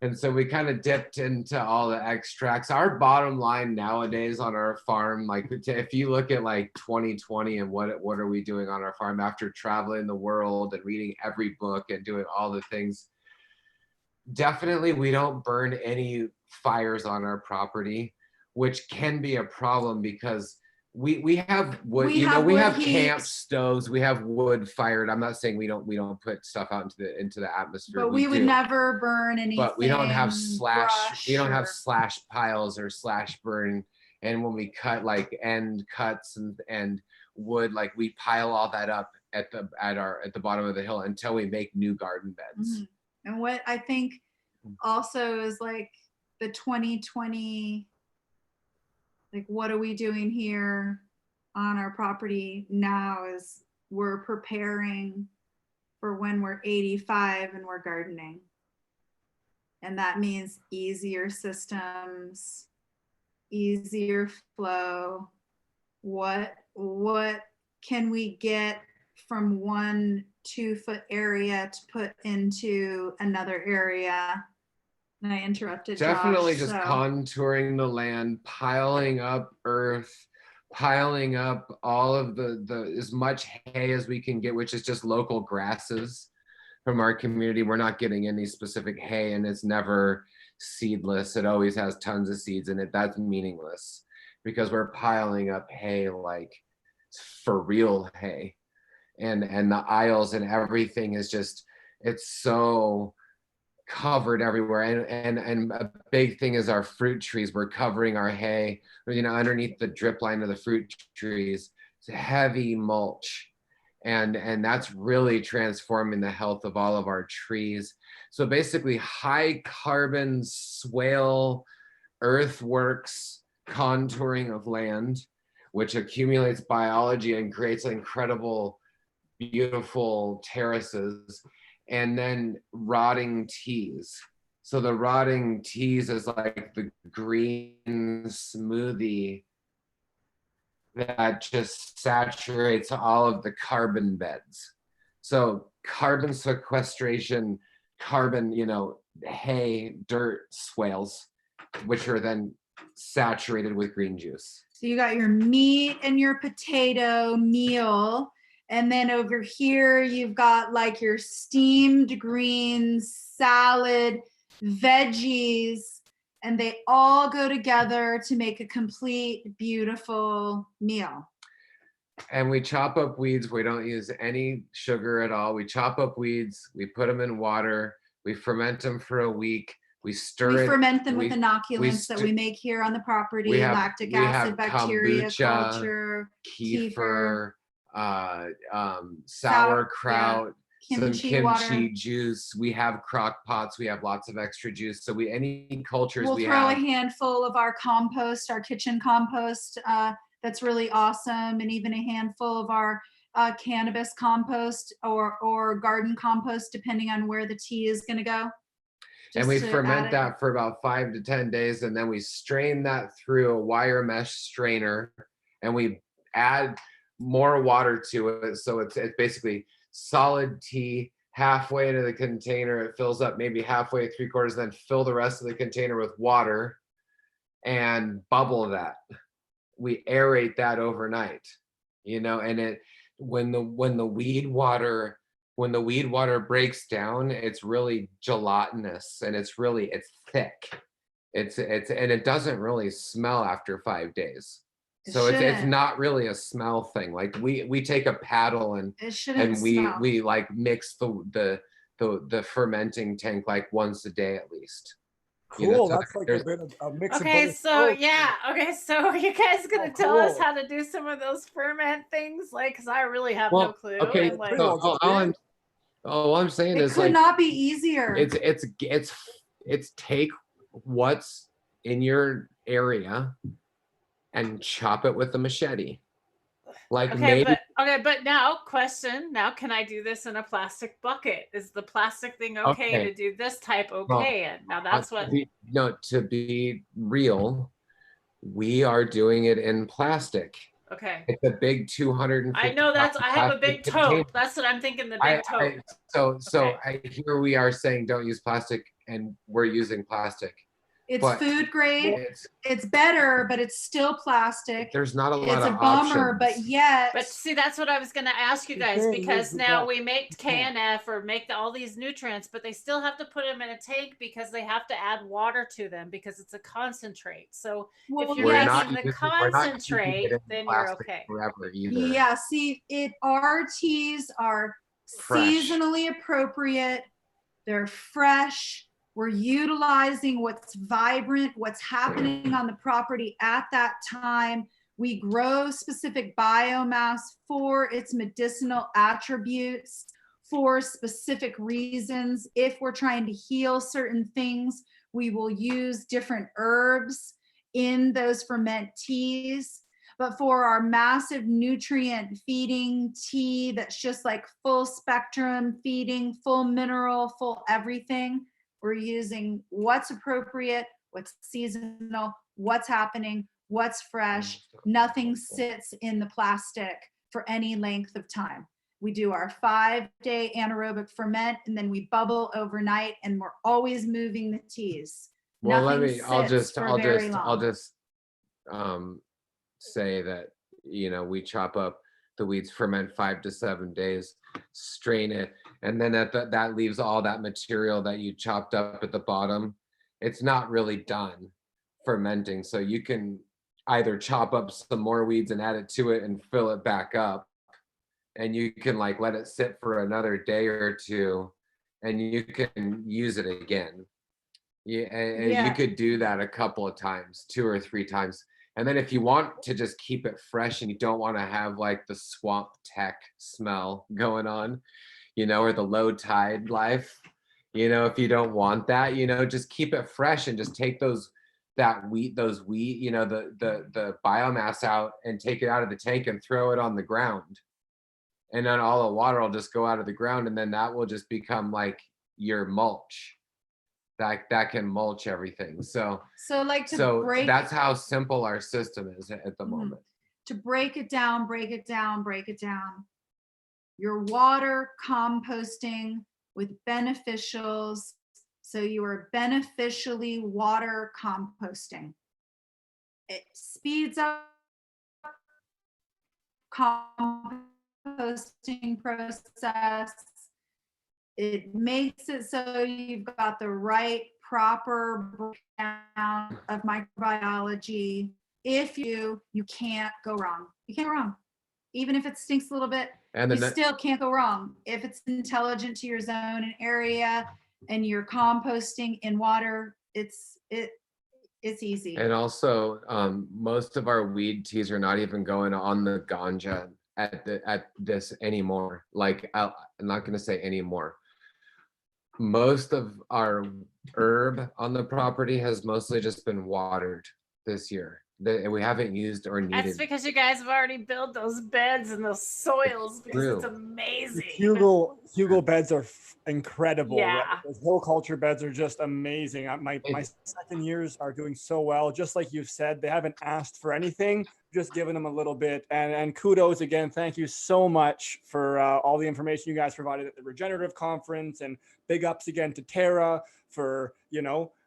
Speaker 3: And so we kind of dipped into all the extracts. Our bottom line nowadays on our farm, like if you look at like 2020 and what are we doing on our farm after traveling the world and reading every book and doing all the things, definitely we don't burn any fires on our property, which can be a problem because we have wood, we have camp stoves, we have wood fired. I'm not saying we don't put stuff out into the atmosphere,
Speaker 2: but we would never burn anything.
Speaker 3: But we don't have
Speaker 2: brush
Speaker 3: slash piles or slash burn. And when we cut like end cuts and wood, like we pile all that up at the bottom of the hill until we make new garden beds.
Speaker 2: Mm-hmm. And what I think also is like the 2020, like what are we doing here on our property now is we're preparing for when we're 85 and we're gardening. And that means easier systems, easier flow. What can we get from 1 2-foot area to put into another area? And I interrupted
Speaker 3: Definitely
Speaker 2: Josh,
Speaker 3: just
Speaker 2: so.
Speaker 3: contouring the land, piling up earth, piling up all of the as much hay as we can get, which is just local grasses from our community. We're not getting any specific hay, and it's never seedless. It always has tons of seeds in it. That's meaningless because we're piling up hay like for real hay. And the aisles and everything is just, it's so covered everywhere. And a big thing is our fruit trees. We're covering our hay, underneath the drip line of the fruit trees. It's heavy mulch. And that's really transforming the health of all of our trees. So basically high carbon swale earthworks contouring of land, which accumulates biology and creates incredible, beautiful terraces. And then rotting teas. So the rotting teas is like the green smoothie that just saturates all of the carbon beds. So carbon sequestration, carbon, hay, dirt swales, which are then saturated with green juice.
Speaker 2: So you got your meat and your potato meal. And then over here, you've got like your steamed greens, salad, veggies, and they all go together to make a complete, beautiful meal.
Speaker 3: And we chop up weeds. We don't use any sugar at all. We chop up weeds. We put them in water. We ferment them for a week. We stir
Speaker 2: We
Speaker 3: it.
Speaker 2: ferment them with
Speaker 3: we
Speaker 2: inoculants that we make here on the property,
Speaker 3: we have-
Speaker 2: lactic
Speaker 3: we have
Speaker 2: acid, bacteria
Speaker 3: kombucha,
Speaker 2: culture,
Speaker 3: kefir, sauerkraut, some
Speaker 2: kimchi water.
Speaker 3: kimchi juice. We have crock pots. We have lots of extra juice. So any cultures
Speaker 2: We'll
Speaker 3: we
Speaker 2: throw
Speaker 3: have.
Speaker 2: a handful of our compost, our kitchen compost. That's really awesome. And even a handful of our cannabis compost or garden compost, depending on where the tea is going to go.
Speaker 3: And we
Speaker 2: Just to
Speaker 3: ferment
Speaker 2: add it.
Speaker 3: that for about 5 to 10 days. And then we strain that through a wire mesh strainer, and we add more water to it. So it's basically solid tea. Halfway into the container, it fills up maybe halfway, 3/4, then fill the rest of the container with water and bubble that. We aerate that overnight, and when the weed water breaks down, it's really gelatinous, and it's thick. And it doesn't really smell after 5 days. So it's not really a smell thing. Like we take a paddle and we like mix the fermenting tank like once a day at least.
Speaker 4: Cool.
Speaker 3: So
Speaker 4: That's like a bit of a mix
Speaker 1: Okay,
Speaker 4: of both.
Speaker 1: so yeah. Okay, so you guys gonna tell us
Speaker 4: cool.
Speaker 1: how to do some of those ferment things? Like, because I really have no clue.
Speaker 3: Okay.
Speaker 1: And, like,
Speaker 3: So all I'm saying
Speaker 2: It
Speaker 3: is
Speaker 2: could
Speaker 3: like
Speaker 2: not be easier.
Speaker 3: it's take what's in your area and chop it with a machete. Like
Speaker 1: okay, but now question. Now, can I do this in a plastic bucket? Is the plastic thing okay to do this type okay? And now that's what.
Speaker 3: To be real, we are doing it in plastic.
Speaker 1: Okay.
Speaker 3: It's a big 250.
Speaker 1: I know I have a big tote. That's what I'm thinking. The big tote.
Speaker 3: Here we are saying don't use plastic, and we're using plastic.
Speaker 2: It's food grade. It's better, but it's still plastic.
Speaker 3: There's not a lot of
Speaker 2: options. It's a bummer, but yet.
Speaker 1: But see, that's what I was going to ask you guys, because now we make KNF or make all these nutrients, but they still have to put them in a tank because they have to add water to them because it's a concentrate. So if you're making the concentrate, then you're okay.
Speaker 3: Forever either.
Speaker 2: Yeah, see, our teas are seasonally appropriate. They're fresh. We're utilizing what's vibrant, what's happening on the property at that time. We grow specific biomass for its medicinal attributes, for specific reasons. If we're trying to heal certain things, we will use different herbs in those ferment teas. But for our massive nutrient feeding tea that's just like full spectrum feeding, full mineral, full everything, we're using what's appropriate, what's seasonal, what's happening, what's fresh. Nothing sits in the plastic for any length of time. We do our 5-day anaerobic ferment, and then we bubble overnight, and we're always moving the teas.
Speaker 3: Well, I'll just say that, we chop up the weeds, ferment 5 to 7 days, strain it, and then that leaves all that material that you chopped up at the bottom. It's not really done fermenting, so you can either chop up some more weeds and add it to it and fill it back up, and you can like let it sit for another day or two, and you can use it again. You could do that a couple of times, 2 or 3 times. And then if you want to just keep it fresh and you don't want to have like the swamp tech smell going on, or the low tide life, if you don't want that, just keep it fresh and just take those wheat, the biomass out and take it out of the tank and throw it on the ground. And then all the water will just go out of the ground, and then that will just become like your mulch. That can mulch everything. So that's how simple our system is at the moment.
Speaker 2: to break it down, break it down, break it down. Your water composting with beneficials. So you are beneficially water composting. It speeds up composting process. It makes it so you've got the right proper breakdown of microbiology. If you can't go wrong. You can't go wrong. Even if it stinks a little bit,
Speaker 3: And
Speaker 2: you
Speaker 3: then
Speaker 2: still can't go wrong. If it's intelligent to your zone and area and you're composting in water, it's easy.
Speaker 3: and also most of our weed teas are not even going on the ganja at this anymore. Like I'm not going to say anymore. Most of our herb on the property has mostly just been watered this year. We haven't used or needed.
Speaker 1: That's because you guys have already built those beds and those soils because it's
Speaker 3: true.
Speaker 1: amazing.
Speaker 4: Hugo beds are incredible.
Speaker 1: Yeah.
Speaker 4: Right? Those hill culture beds are just amazing. My second years are doing so well. Just like you've said, they haven't asked for anything, just giving them a little bit. And kudos again. Thank you so much for all the information you guys provided at the Regenerative Conference, and big ups again to Tara for,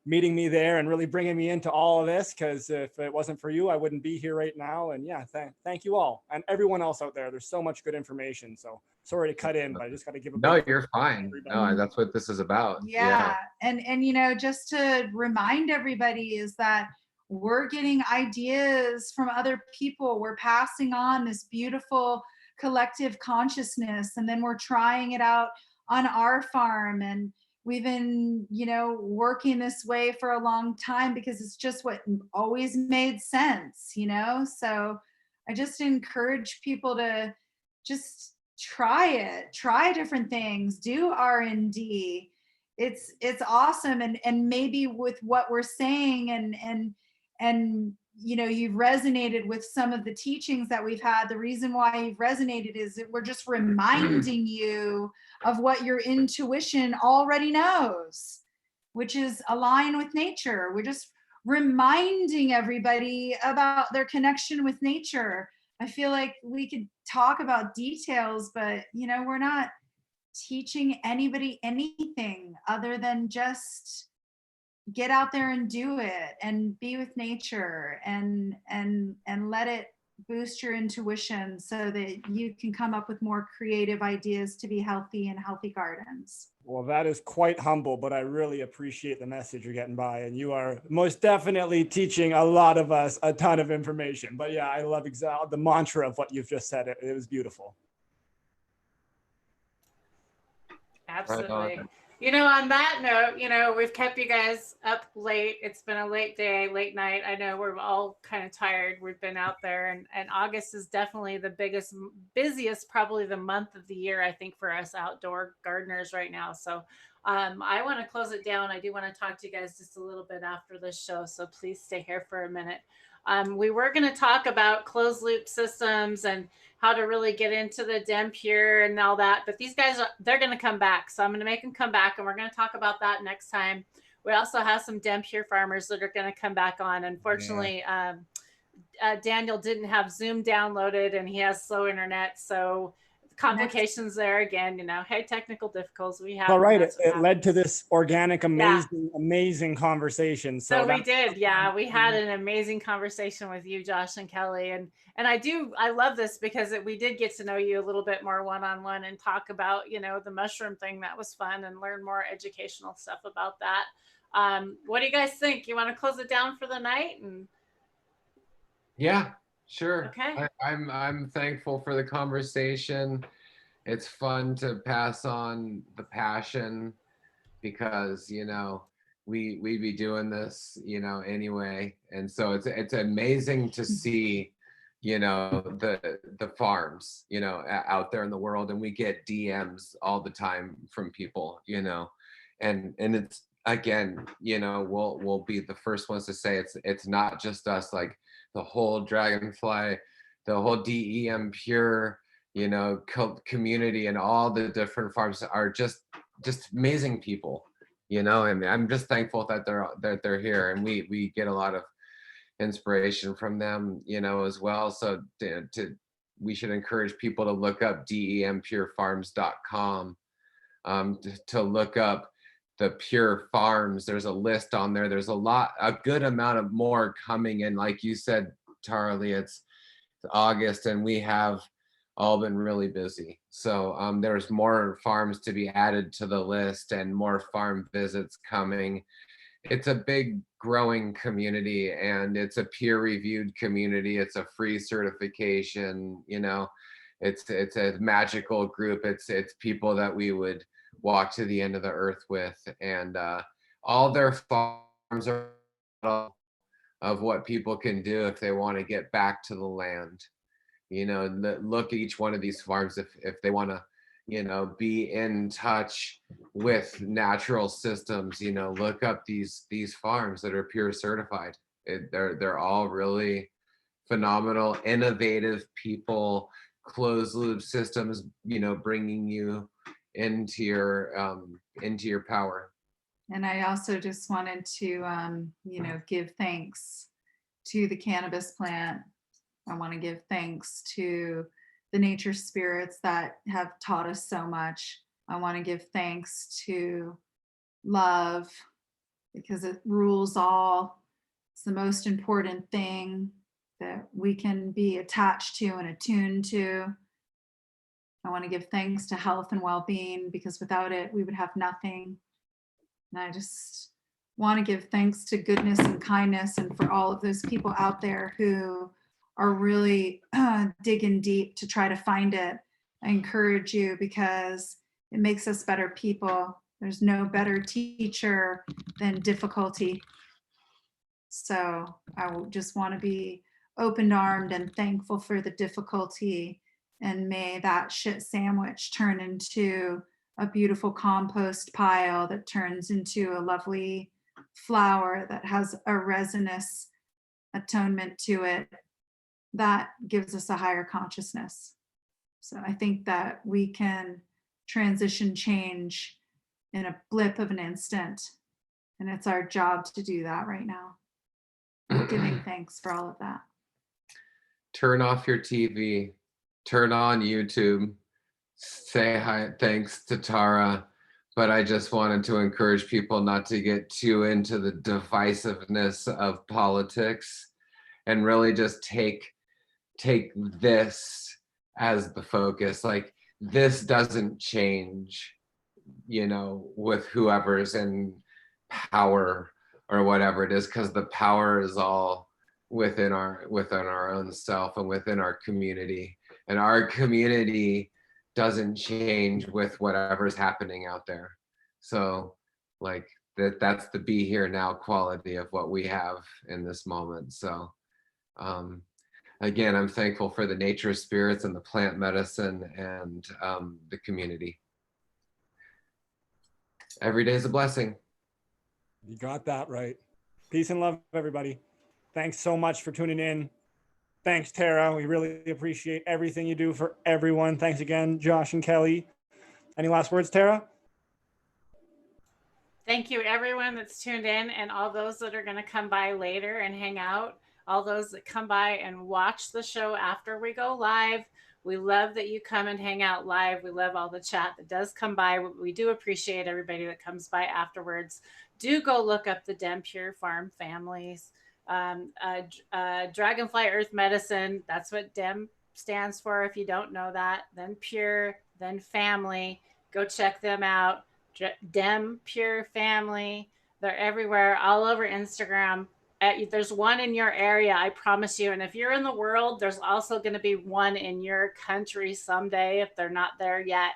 Speaker 4: meeting me there and really bringing me into all of this, because if it wasn't for you, I wouldn't be here right now. And yeah, thank you all and everyone else out there. There's so much good information. So sorry to cut in, but I just got to give a
Speaker 3: No, you're fine. No, that's what this is about.
Speaker 2: Yeah. And just to remind everybody is that we're getting ideas from other people. We're passing on this beautiful collective consciousness, and then we're trying it out on our farm. And we've been, working this way for a long time because it's just what always made sense, So I just encourage people to just try different things, do R&D. It's awesome. And maybe with what we're saying and you've resonated with some of the teachings that we've had. The reason why you've resonated is that we're just reminding you of what your intuition already knows, which is align with nature. We're just reminding everybody about their connection with nature. I feel like we could talk about details, but we're not teaching anybody anything other than just get out there and do it and be with nature and let it boost your intuition so that you can come up with more creative ideas to be healthy in healthy gardens.
Speaker 4: Well, that is quite humble, but I really appreciate the message you're getting by, and you are most definitely teaching a lot of us a ton of information. But yeah, I love the mantra of what you've just said. It was beautiful.
Speaker 1: Absolutely. On that note, we've kept you guys up late. It's been a late day, late night. I know we're all kind of tired. We've been out there, and August is definitely the busiest, probably the month of the year, I think, for us outdoor gardeners right now. So I want to close it down. I do want to talk to you guys just a little bit after this show, so please stay here for a minute. We were going to talk about closed loop systems and how to really get into the DemPure and all that, but these guys, they're going to come back. So I'm going to make them come back, and we're going to talk about that next time. We also have some DemPure farmers that are going to come back on. Unfortunately, Daniel didn't have Zoom downloaded, and he has slow internet. So complications there again, hey, technical difficulties we have.
Speaker 4: All right. It led to this organic, amazing conversation.
Speaker 1: So we did. Yeah. We had an amazing conversation with you, Josh and Kelly. And I love this because we did get to know you a little bit more one-on-one and talk about, the mushroom thing. That was fun, and learn more educational stuff about that. What do you guys think? You want to close it down for the night?
Speaker 3: Yeah. Sure.
Speaker 1: Okay.
Speaker 3: I'm thankful for the conversation. It's fun to pass on the passion because we be doing this anyway, and so it's amazing to see the farms out there in the world, and we get DMs all the time from people and it's again we'll be the first ones to say it's not just us, like the whole Dragonfly, the whole DEM Pure, community, and all the different farms are just amazing people, and I'm just thankful that they're here, and we get a lot of inspiration from them, as well. So we should encourage people to look up dempurefarms.com, to look up the Pure Farms. There's a list on there. There's a good amount of more coming in. Like you said, Tarly, it's August and we have all been really busy. So there's more farms to be added to the list and more farm visits coming. It's a big growing community, and it's a peer-reviewed community. It's a free certification. It's a magical group. It's people that we would walk to the end of the earth with, and all their farms are of what people can do if they want to get back to the land. Look at each one of these farms if they want to be in touch with natural systems. Look up these farms that are pure certified. They're all really phenomenal, innovative people, closed loop systems, bringing you into your power.
Speaker 2: And I also just wanted to, give thanks to the cannabis plant. I want to give thanks to the nature spirits that have taught us so much. I want to give thanks to love, because it rules all. It's the most important thing that we can be attached to and attuned to. I want to give thanks to health and well-being, because without it, we would have nothing. And I just want to give thanks to goodness and kindness, and for all of those people out there who are really digging deep to try to find it. I encourage you, because it makes us better people. There's no better teacher than difficulty. So I just want to be open-armed and thankful for the difficulty, and may that shit sandwich turn into a beautiful compost pile that turns into a lovely flower that has a resinous atonement to it that gives us a higher consciousness. So I think that we can transition change in a blip of an instant, and it's our job to do that right now. Giving thanks for all of that.
Speaker 3: Turn off your TV, turn on YouTube, say hi, thanks to Tara. But I just wanted to encourage people not to get too into the divisiveness of politics, and really just take this as the focus. Like, this doesn't change, with whoever's in power or whatever it is, because the power is all within our own self and within our community. And our community doesn't change with whatever's happening out there. So like that's the be here now quality of what we have in this moment. So again, I'm thankful for the nature spirits and the plant medicine and the community. Every day is a blessing.
Speaker 4: You got that right. Peace and love, everybody. Thanks so much for tuning in. Thanks, Tara. We really appreciate everything you do for everyone. Thanks again, Josh and Kelly. Any last words, Tara?
Speaker 1: Thank you, everyone that's tuned in, and all those that are going to come by later and hang out. All those that come by and watch the show after we go live. We love that you come and hang out live. We love all the chat that does come by. We do appreciate everybody that comes by afterwards. Do go look up the Dem Pure Farm families. Dragonfly Earth Medicine, that's what Dem stands for. If you don't know that, then Pure, then Family. Go check them out. Dem Pure Family. They're everywhere, all over Instagram. There's one in your area, I promise you. And if you're in the world, there's also going to be one in your country someday if they're not there yet.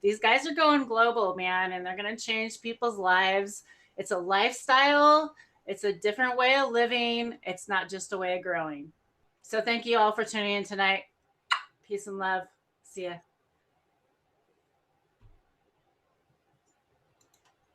Speaker 1: These guys are going global, man, and they're going to change people's lives. It's a lifestyle. It's a different way of living. It's not just a way of growing. So thank you all for tuning in tonight. Peace and love. See ya.